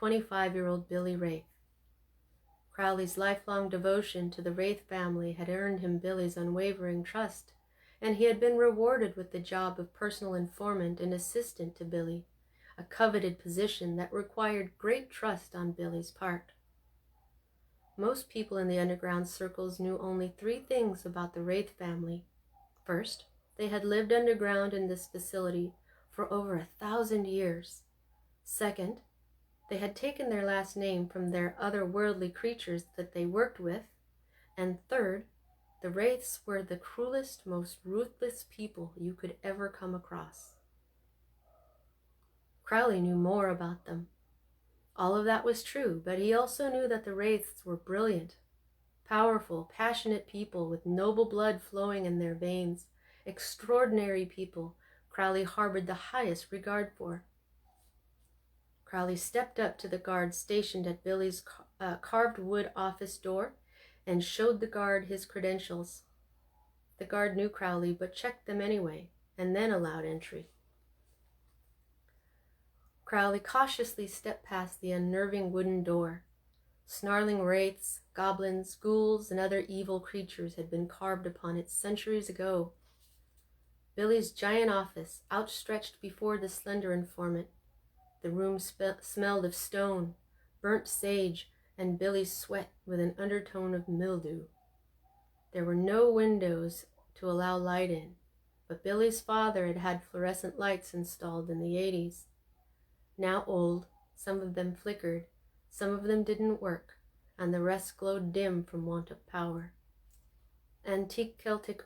25-year-old Billy Wraith. Crowley's lifelong devotion to the Wraith family had earned him Billy's unwavering trust, and he had been rewarded with the job of personal informant and assistant to Billy, a coveted position that required great trust on Billy's part. Most people in the underground circles knew only 3 things about the Wraith family. First, they had lived underground in this facility for over 1,000 years. Second, they had taken their last name from their otherworldly creatures that they worked with. And third, the Wraiths were the cruelest, most ruthless people you could ever come across. Crowley knew more about them. All of that was true, but he also knew that the Wraiths were brilliant, powerful, passionate people with noble blood flowing in their veins, extraordinary people Crowley harbored the highest regard for. Crowley stepped up to the guard stationed at Billy's carved wood office door and showed the guard his credentials. The guard knew Crowley, but checked them anyway, and then allowed entry. Crowley cautiously stepped past the unnerving wooden door. Snarling wraiths, goblins, ghouls, and other evil creatures had been carved upon it centuries ago. Billy's giant office outstretched before the slender informant. The room smelled of stone, burnt sage, and Billy's sweat with an undertone of mildew. There were no windows to allow light in, but Billy's father had had fluorescent lights installed in the 80s. Now old, some of them flickered, some of them didn't work, and the rest glowed dim from want of power. Antique Celtic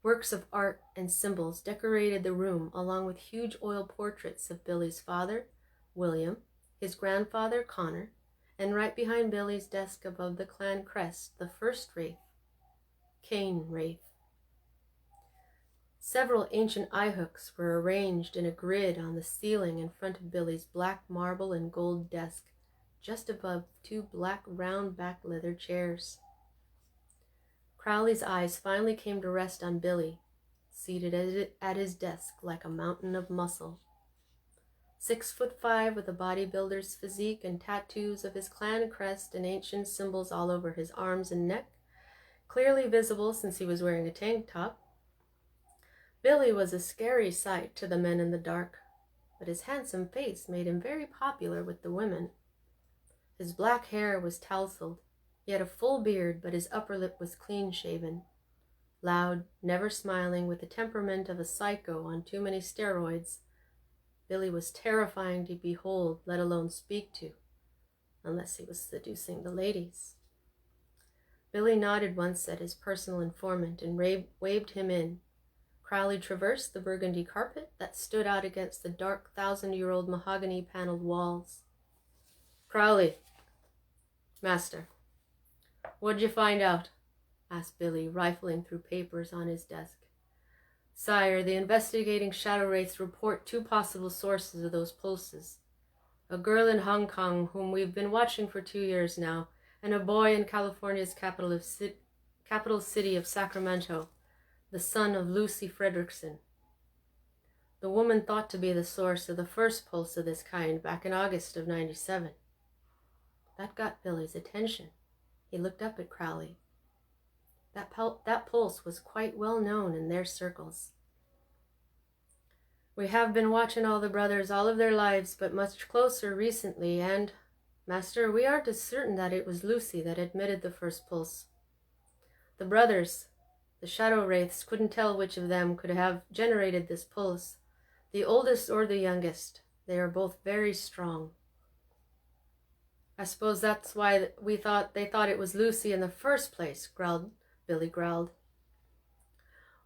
works of art and symbols decorated the room, along with huge oil portraits of Billy's father, William, his grandfather, Connor, and right behind Billy's desk above the clan crest, the first Wraith, Cain Wraith. Several ancient eye hooks were arranged in a grid on the ceiling in front of Billy's black marble and gold desk, just above 2 black round-back leather chairs. Crowley's eyes finally came to rest on Billy, seated at his desk like a mountain of muscle. 6'5" with a bodybuilder's physique and tattoos of his clan crest and ancient symbols all over his arms and neck, clearly visible since he was wearing a tank top. Billy was a scary sight to the men in the dark, but his handsome face made him very popular with the women. His black hair was tousled. He had a full beard, but his upper lip was clean-shaven. Loud, never smiling, with the temperament of a psycho on too many steroids, Billy was terrifying to behold, let alone speak to, unless he was seducing the ladies. Billy nodded once at his personal informant and waved him in. Crowley traversed the burgundy carpet that stood out against the dark 1,000-year-old mahogany-paneled walls. "Crowley, master, what'd you find out?" asked Billy, rifling through papers on his desk. "Sire, the investigating shadow wraiths report 2 possible sources of those pulses. A girl in Hong Kong whom we've been watching for 2 years now, and a boy in California's capital city of Sacramento, the son of Lucy Frederickson. The woman thought to be the source of the first pulse of this kind back in August of '97. That got Billy's attention. He looked up at Crowley. That pulse was quite well known in their circles. "We have been watching all the brothers all of their lives, but much closer recently, and, master, we aren't as certain that it was Lucy that emitted the first pulse. The brothers, the shadow wraiths, couldn't tell which of them could have generated this pulse, the oldest or the youngest. They are both very strong." I suppose that's why they thought it was Lucy in the first place, Billy growled.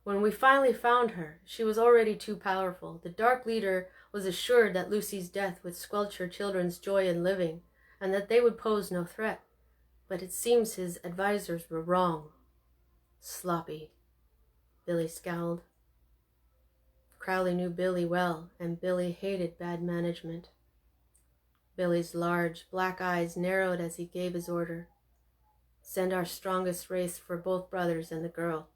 When we finally found her, she was already too powerful. The Dark Leader was assured that Lucy's death would squelch her children's joy in living, and that they would pose no threat. But it seems his advisors were wrong. Sloppy. Billy scowled. Crowley knew Billy well, and Billy hated bad management. Billy's large, black eyes narrowed as he gave his order. Send our strongest race for both brothers and the girl.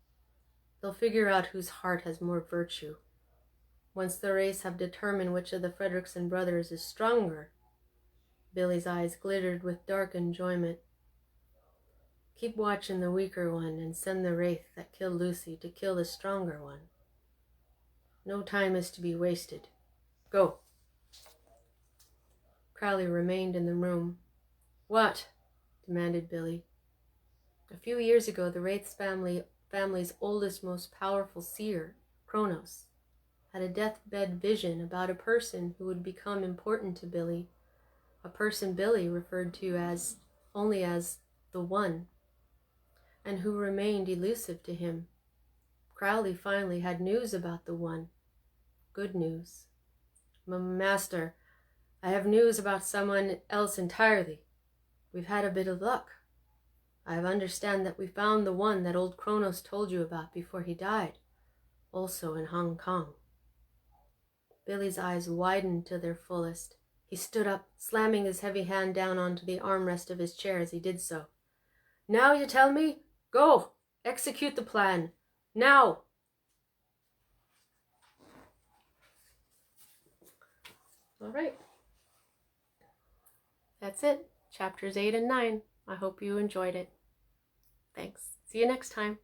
They'll figure out whose heart has more virtue. Once the race have determined which of the Fredrickson brothers is stronger, Billy's eyes glittered with dark enjoyment. Keep watching the weaker one and send the wraith that killed Lucy to kill the stronger one. No time is to be wasted. Go. Crowley remained in the room. What? Demanded Billy. A few years ago, the Wraith's family's oldest, most powerful seer, Kronos, had a deathbed vision about a person who would become important to Billy, a person Billy referred to only as the One, and who remained elusive to him. Crowley finally had news about the One. Good news. Master, I have news about someone else entirely. We've had a bit of luck. I understand that we found the one that old Kronos told you about before he died, also in Hong Kong. Billy's eyes widened to their fullest. He stood up, slamming his heavy hand down onto the armrest of his chair as he did so. Now you tell me? Go! Execute the plan. Now! All right. That's it. Chapters 8 and 9. I hope you enjoyed it. Thanks. See you next time.